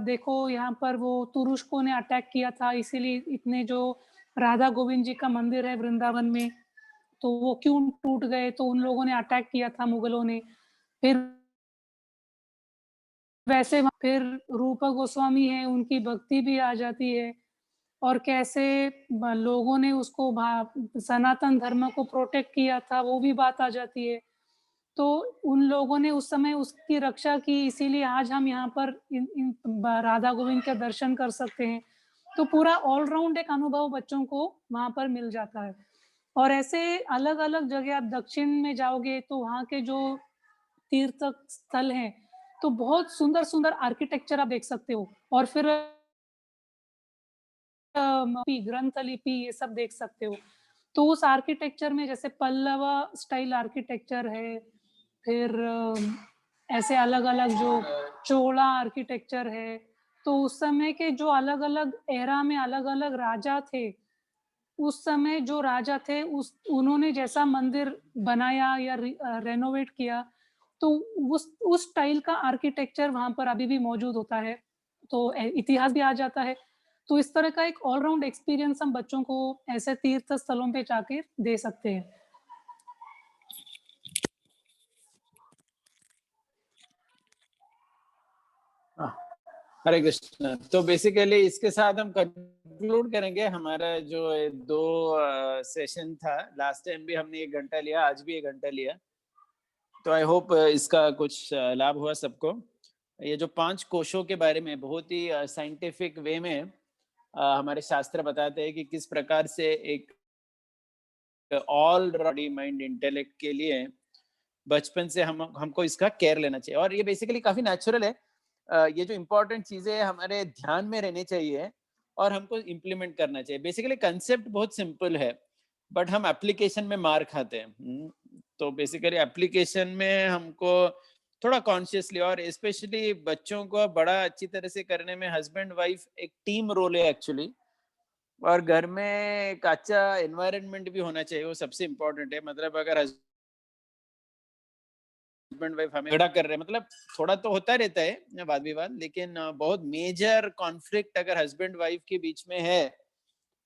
देखो यहाँ पर वो तुरुष्कों ने अटैक किया था, इसीलिए इतने जो राधा गोविंद जी का मंदिर है वृंदावन में, तो वो क्यों टूट गए, तो उन लोगों ने अटैक किया था मुगलों ने। फिर वैसे फिर रूपा गोस्वामी हैं, उनकी भक्ति भी आ जाती है, और कैसे लोगों ने उसको सनातन धर्म को प्रोटेक्ट किया था, वो भी बात आ जाती है। तो उन लोगों ने उस समय उसकी रक्षा की, इसीलिए आज हम यहाँ पर इन राधा गोविंद के दर्शन कर सकते हैं। तो पूरा ऑल राउंड एक अनुभव बच्चों को वहाँ पर मिल जाता है। और ऐसे अलग-अलग जगह आप दक्षिण में जाओगे तो वहाँ के जो तीर्थ स्थल हैं, तो बहुत सुंदर-सुंदर आर्किटेक्चर आप देख सकते हो, और फिर ग्रंथ लिपि ये सब देख सकते हो। तो उस आर्किटेक्चर में जैसे पल्लव स्टाइल आर्किटेक्चर है, फिर ऐसे अलग-अलग जो चोला आर्किटेक्चर है, तो उस समय के जो अलग अलग एरा में अलग अलग राजा थे, उस समय जो राजा थे उन्होंने जैसा मंदिर बनाया या रेनोवेट किया, तो उस स्टाइल का आर्किटेक्चर वहाँ पर अभी भी मौजूद होता है, तो इतिहास भी आ जाता है। तो इस तरह का एक ऑलराउंड एक्सपीरियंस हम बच्चों को ऐसे तीर्थ स्थलों पे जाके दे सकते हैं। हरे कृष्ण। तो बेसिकली इसके साथ हम कंक्लूड करेंगे हमारा जो 2 सेशन था। लास्ट टाइम भी हमने 1 घंटा लिया, आज भी 1 घंटा लिया। तो आई होप इसका कुछ लाभ हुआ सबको। ये जो 5 कोशों के बारे में बहुत ही साइंटिफिक वे में हमारे शास्त्र बताते हैं कि किस प्रकार से एक ऑल बॉडी माइंड इंटेलेक्ट के लिए बचपन से हमको इसका केयर लेना चाहिए। और ये बेसिकली काफी नेचुरल है। ये जो इम्पोर्टेंट चीजें हमारे ध्यान में रहनी चाहिए और हमको इम्प्लीमेंट करना चाहिए। बेसिकली कंसेप्ट बहुत सिंपल है, बट हम एप्लीकेशन में मार खाते हैं। तो बेसिकली एप्लीकेशन में हमको थोड़ा कॉन्शियसली, और स्पेशली बच्चों को बड़ा अच्छी तरह से करने में हस्बैंड वाइफ एक टीम रोल है एक्चुअली। और घर में एक अच्छा एनवायरनमेंट भी होना चाहिए, वो सबसे इम्पोर्टेंट है। मतलब अगर हस्बैंड वाइफ हमें झगड़ा कर रहे हैं, मतलब थोड़ा तो होता रहता है वाद विवाद, लेकिन बहुत मेजर कॉन्फ्लिक्ट अगर हस्बैंड वाइफ के बीच में है,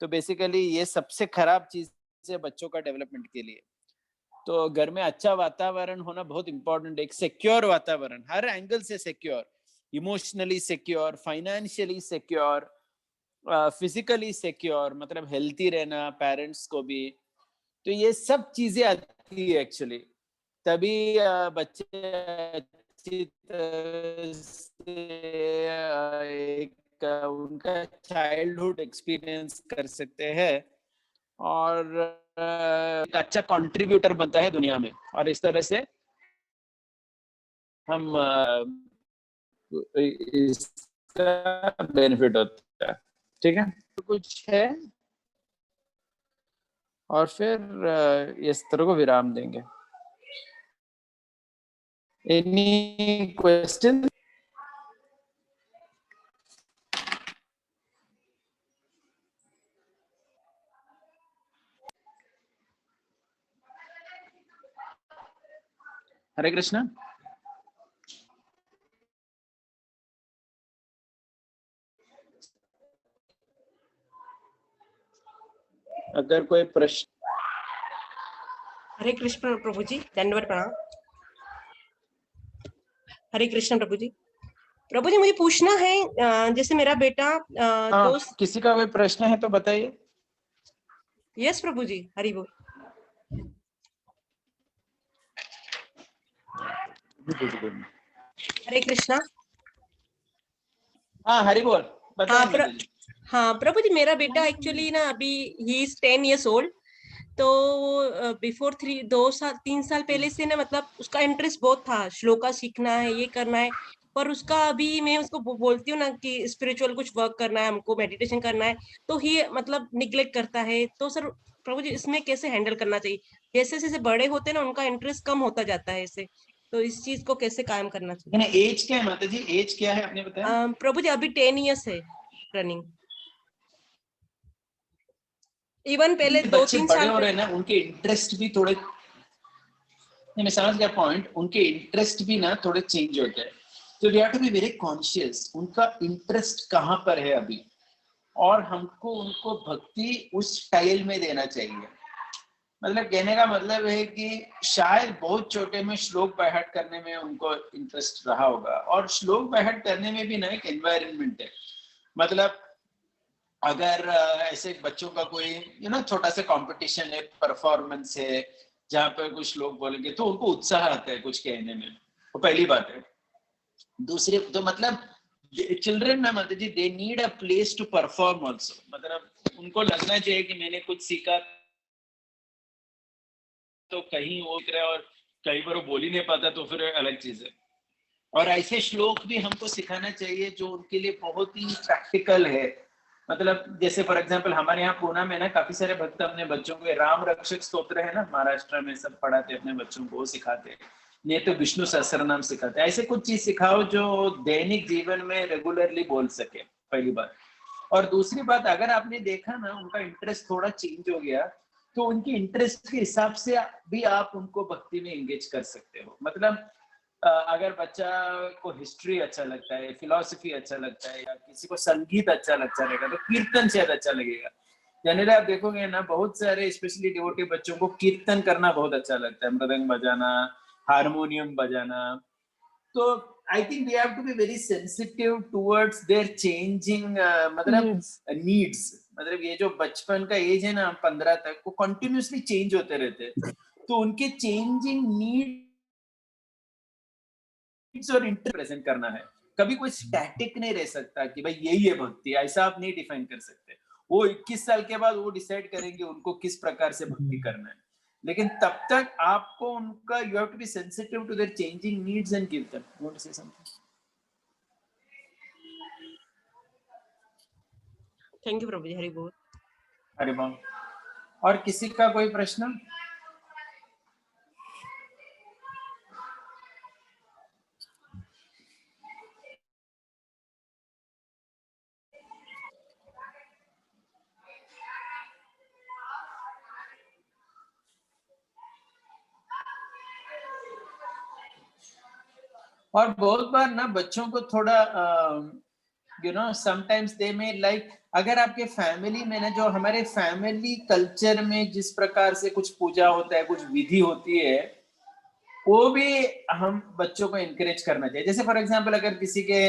तो बेसिकली ये सबसे खराब चीज है बच्चों का डेवलपमेंट के लिए। तो घर में अच्छा वातावरण होना बहुत इंपॉर्टेंट है। एक सिक्योर वातावरण, हर एंगल से secure, emotionally secure, financially secure, physically secure, मतलब हेल्थी रहना पेरेंट्स को भी। तो ये सब चीजें आती है एक्चुअली, तभी बच्चे अच्छी तरह से एक उनका चाइल्डहुड एक्सपीरियंस कर सकते हैं और एक अच्छा कंट्रीब्यूटर बनता है दुनिया में। और इस तरह से हम इसका बेनिफिट होता है। ठीक है, तो कुछ है और फिर इस तरह को विराम देंगे। Any question? हरे कृष्णा। अगर कोई प्रश्न। हरे कृष्ण प्रभु जी, दंडवत प्रणाम। हरे कृष्ण प्रभु जी। प्रभु जी मुझे पूछना है, जैसे मेरा बेटा किसी का कोई प्रश्न है तो बताइए। यस प्रभु जी, हरि बोल। हरे कृष्णा। हाँ हरि बोल, बताइए। हाँ प्रभु जी, मेरा बेटा एक्चुअली ना अभी ही इज 10 years old। तो बिफोर 3 साल पहले से ना, मतलब उसका इंटरेस्ट बहुत था, श्लोका सीखना है, ये करना है। पर उसका अभी मैं उसको बोलती हूँ ना कि स्पिरिचुअल कुछ वर्क करना है, हमको मेडिटेशन करना है, तो ही मतलब निग्लेक्ट करता है। तो सर प्रभु जी इसमें कैसे हैंडल करना चाहिए? जैसे जैसे बड़े होते हैं ना, उनका इंटरेस्ट कम होता जाता है ऐसे, तो इस चीज को कैसे कायम करना चाहिए? एज क्या है माता जी, एज क्या है आपने बताया? प्रभु जी अभी 10 years है रनिंग। इवन पहले 2-3 बड़े साल हो रहे हैं ना, उनके इंटरेस्ट भी थोड़े, मैं समझ गया पॉइंट, उनके इंटरेस्ट भी ना थोड़े चेंज होते हैं। तो we have to be very conscious उनका इंटरेस्ट कहाँ पर है अभी, और हमको उनको भक्ति उस स्टाइल में देना चाहिए। मतलब कहने का मतलब है कि शायद बहुत छोटे में श्लोक बायहार्ट करने में उनको इंटरेस्ट रहा होगा, और श्लोक बायहार्ट करने में भी ना एक एनवायरनमेंट है। मतलब अगर ऐसे बच्चों का कोई छोटा सा कंपटीशन है, परफॉर्मेंस है, जहाँ पर कुछ लोग बोलेंगे तो उनको उत्साह आता है कुछ कहने में, वो पहली बात है। दूसरी तो मतलब चिल्ड्रन ना माता जी, they need a place to perform also. मतलब उनको लगना चाहिए कि मैंने कुछ सीखा, तो कहीं वो रहे और कहीं पर वो बोल ही नहीं पाता तो फिर अलग चीज है। और ऐसे श्लोक भी हमको सिखाना चाहिए जो उनके लिए बहुत ही प्रैक्टिकल है। मतलब जैसे फॉर एग्जांपल हमारे यहाँ पूना में ना काफी सारे भक्त अपने बच्चों को राम रक्षक स्तोत्र है ना, महाराष्ट्र में सब पढ़ाते अपने बच्चों को, सिखाते। नहीं तो विष्णु सहस्त्रनाम सिखाते हैं। ऐसे कुछ चीज सिखाओ जो दैनिक जीवन में रेगुलरली बोल सके, पहली बात। और दूसरी बात, अगर आपने देखा ना उनका इंटरेस्ट थोड़ा चेंज हो गया, तो उनके इंटरेस्ट के हिसाब से भी आप उनको भक्ति में एंगेज कर सकते हो। मतलब अगर बच्चा को हिस्ट्री अच्छा लगता है, फिलॉसफी अच्छा लगता है, या किसी को संगीत अच्छा लगेगा, तो कीर्तन शायद अच्छा लगेगा। जनरली आप देखोगे ना, बहुत सारे स्पेशली डिवोटी बच्चों को कीर्तन करना बहुत अच्छा लगता है, मृदंग बजाना, हारमोनियम बजाना। तो I think we have to be very sensitive towards their changing मतलब नीड्स। मतलब ये जो बचपन का एज है ना 15 तक, वो कंटिन्यूअसली चेंज होते रहते हैं, तो उनके चेंजिंग नीड्स और इंटरेस्ट प्रेजेंट करना है। कभी कोई स्टैटिक नहीं रह सकता कि भाई यही है भक्ति, ऐसा आप नहीं डिफाइन कर सकते। वो 21 साल के बाद वो डिसाइड करेंगे उनको किस प्रकार से भक्ति करना है, लेकिन तब तक आपको उनका, you have to be sensitive to their changing needs and give them. You want to say something? Thank you प्रभु जी, हरि बोल। हरि बोल। और किसी का कोई प्रश्न? और बहुत बार ना बच्चों को थोड़ा you know sometimes they may like, अगर आपके फैमिली में ना, जो हमारे फैमिली कल्चर में जिस प्रकार से कुछ पूजा होता है, कुछ विधि होती है, वो भी हम बच्चों को एनकरेज करना चाहिए। जैसे फॉर एग्जांपल अगर किसी के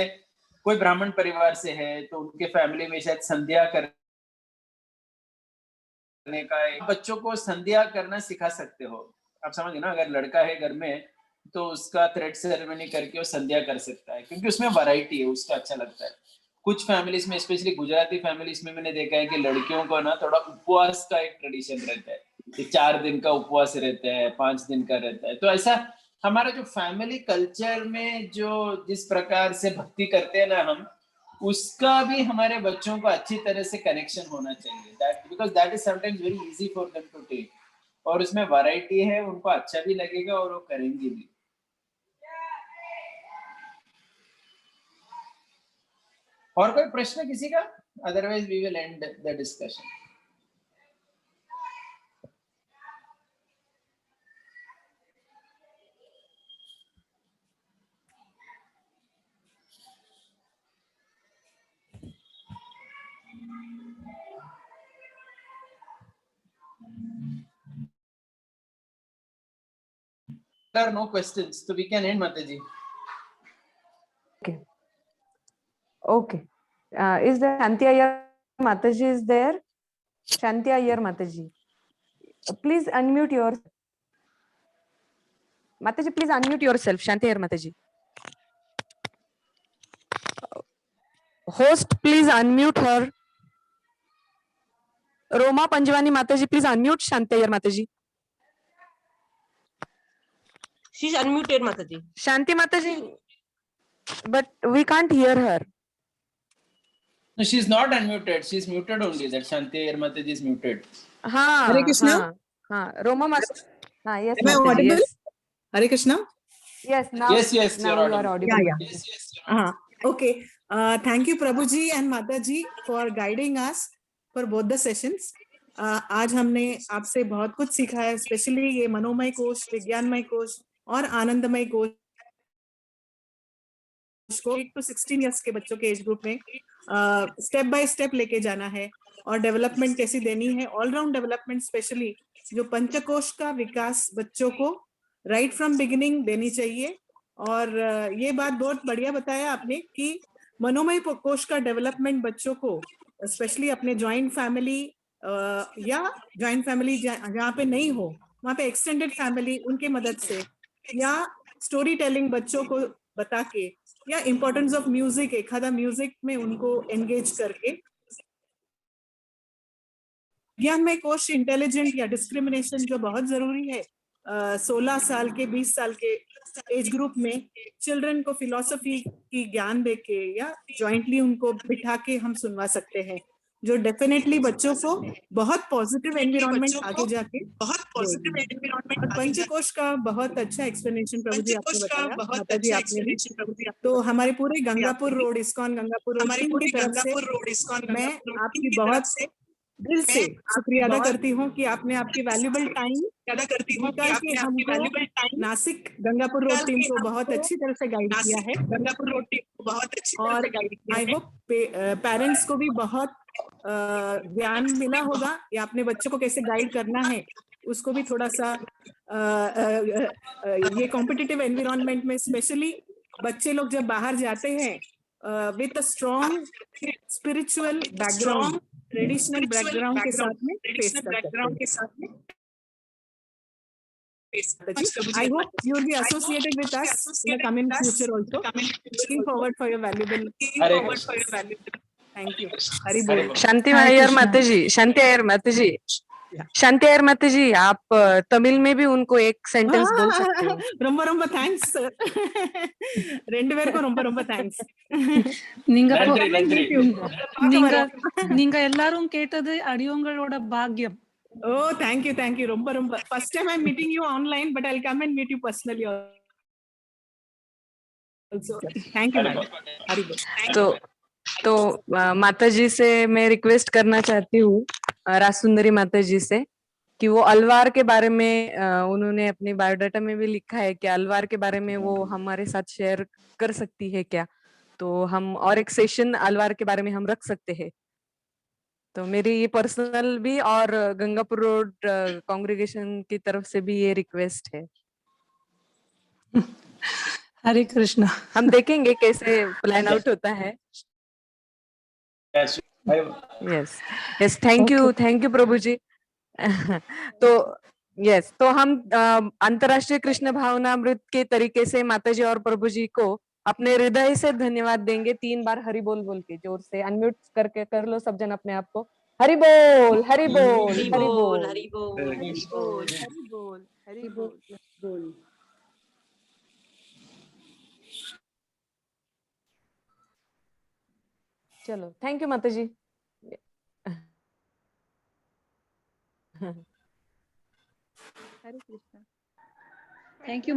कोई ब्राह्मण परिवार से है, तो उनके फैमिली में शायद संध्या करने का, बच्चों को संध्या करना सिखा सकते हो। आप समझ ना, अगर लड़का है घर में तो उसका थ्रेड सेरेमनी करके वो संध्या कर सकता है, क्योंकि उसमें वैरायटी है, उसका अच्छा लगता है। कुछ फैमिलीज में, स्पेशली गुजराती फैमिलीज में मैंने देखा है कि लड़कियों को ना थोड़ा उपवास का एक ट्रेडिशन रहता है, कि 4 दिन का उपवास रहता है, 5 दिन का रहता है। तो ऐसा हमारा जो फैमिली कल्चर में जो जिस प्रकार से भक्ति करते हैं ना हम, उसका भी हमारे बच्चों को अच्छी तरह से कनेक्शन होना चाहिए, that because that is sometimes very easy for them to take, और उसमें वैरायटी है, उनको अच्छा भी लगेगा और वो करेंगे भी। और कोई प्रश्न किसी का? Otherwise we will end the discussion. There are no questions, so we can end, Mataji. Okay. Okay. Is there Shanti Iyer Mataji is there? Shanti Iyer Mataji. Please unmute your Mataji, please unmute yourself. Shanti Iyer Mataji. Host, please unmute her. Roma Panjwani Mataji, please unmute Shanti Iyer Mataji. She's unmuted, Mataji. Shanti Mataji, but we can't hear her. No, she's not unmuted. She's muted only. That Shanti Iyer Mataji is muted. हाँ, Hare Krishna. हाँ, Roma Mataji. हाँ, yes, Am I Mataji, audible? yes. Hare Krishna. Yes, now, Yes, now you're you are audible. audible. Yeah. Okay. Thank you Prabhuji and Mataji for guiding us for both the sessions. आज हमने आपसे बहुत कुछ सीखा है, specially ये मनोमय कोश, विज्ञानमय कोश और आनंदमय कोश को 8 to 16 इयर्स के बच्चों के एज ग्रुप में स्टेप बाय स्टेप लेके जाना है, और डेवलपमेंट कैसी देनी है, ऑलराउंड डेवलपमेंट, स्पेशली जो पंचकोश का विकास बच्चों को राइट फ्रॉम बिगिनिंग देनी चाहिए। और ये बात बहुत बढ़िया बताया आपने कि मनोमय कोश का डेवलपमेंट बच्चों को स्पेशली अपने ज्वाइंट फैमिली या ज्वाइंट फैमिली जहाँ पे नहीं हो वहाँ पे एक्सटेंडेड फैमिली उनके मदद से, या स्टोरी टेलिंग बच्चों को बता के, या इम्पोर्टेंस ऑफ म्यूजिक, एक आधा म्यूजिक में उनको एंगेज करके, ज्ञान में कोश इंटेलिजेंट या डिस्क्रिमिनेशन जो बहुत जरूरी है 16 साल के 20 साल के एज ग्रुप में चिल्ड्रन को फिलॉसफी की ज्ञान देके या जॉइंटली उनको बिठा के हम सुनवा सकते हैं। जो डेफिनेटली बच्चों को बहुत पॉजिटिव एनवायरनमेंट आगे जाके बहुत पॉजिटिव एनवायरनमेंट और पंचकोश का बहुत अच्छा एक्सप्लेनेशन प्रभु जी आपने बताया, माता जी आपने भी। तो हमारे पूरे Gangapur road, ISKCON Gangapur road हमारे टीम पूरे की तरफ से गंगापुर रोड इस्कॉन मैं गंगापुर रोड आपकी टीम की बहुत तरफ से दिल से मैं शुक्रिया अदा बहुत करती हूँ कि आपने आपकी वैल्यूबल टाइम अदा करती हूँ कि निकाल के आपने आपकी हमको valuable time Nashik Gangapur road निकाल टीम के को बहुत हमको अच्छी तरह से गाइड किया है। नासिक गंगापुर रोड टीम को बहुत अच्छी तरह और से गाइड किया आई है। होप पेरेंट्स को भी बहुत ज्ञान मिला होगा या अपने बच्चों को कैसे गाइड करना है उसको भी थोड़ा सा ये कॉम्पिटिटिव एनवायरनमेंट में स्पेशली बच्चे लोग जब बाहर जाते हैं with a strong spiritual background, traditional background के साथ में फेस कर सकते हैं। के साथ में I hope you will be associated with us in the coming future also. Looking forward for your valuable. Hare Thank you. Hari bol. शांति हरे अय्यर कृष्णा। माताजी, शांति अय्यर माताजी, शांति अय्यर माताजी, आप तमिल में भी उनको एक सेंटेंस बोल सकते हो। ரொம்ப ரொம்ப தேங்க்ஸ் ரெண்டு பேருக்கும் ரொம்ப ரொம்ப தேங்க்ஸ் நீங்க நன்றி நன்றி நீங்க நீங்க எல்லாரும் கேட்டது அடியோங்களோட பாக்கியம். ஓ தேங்க் யூ ரொம்ப ரொம்ப first time I am meeting you online but I will come and meet you personally also thank you madam Hari बोल। तो माता जी से मैं रिक्वेस्ट करना चाहती हूँ, राजसुंदरी माता जी से, कि वो अलवार के बारे में उन्होंने अपनी बायोडाटा में भी लिखा है कि अलवार के बारे में वो हमारे साथ शेयर कर सकती है क्या, तो हम और एक सेशन अलवार के बारे में हम रख सकते हैं। तो मेरी ये पर्सनल भी और गंगापुर रोड कांग्रेगेशन की तरफ से भी ये रिक्वेस्ट है। हरे कृष्णा। हम देखेंगे कैसे प्लान आउट होता है। यस यस, थैंक यू प्रभु जी। तो यस, तो हम अंतर्राष्ट्रीय कृष्ण भावनामृत के तरीके से माता जी और प्रभु जी को अपने हृदय से धन्यवाद देंगे 3 बार हरि बोल बोल के। जोर से अनम्यूट करके कर लो सब जन अपने आप को। हरि बोल हरि बोल हरि हरि बोल बोल हरि बोल हरि बोल। हरि बोल हरि बोल। चलो, थैंक यू माता जी। हरे कृष्णा। Thank you.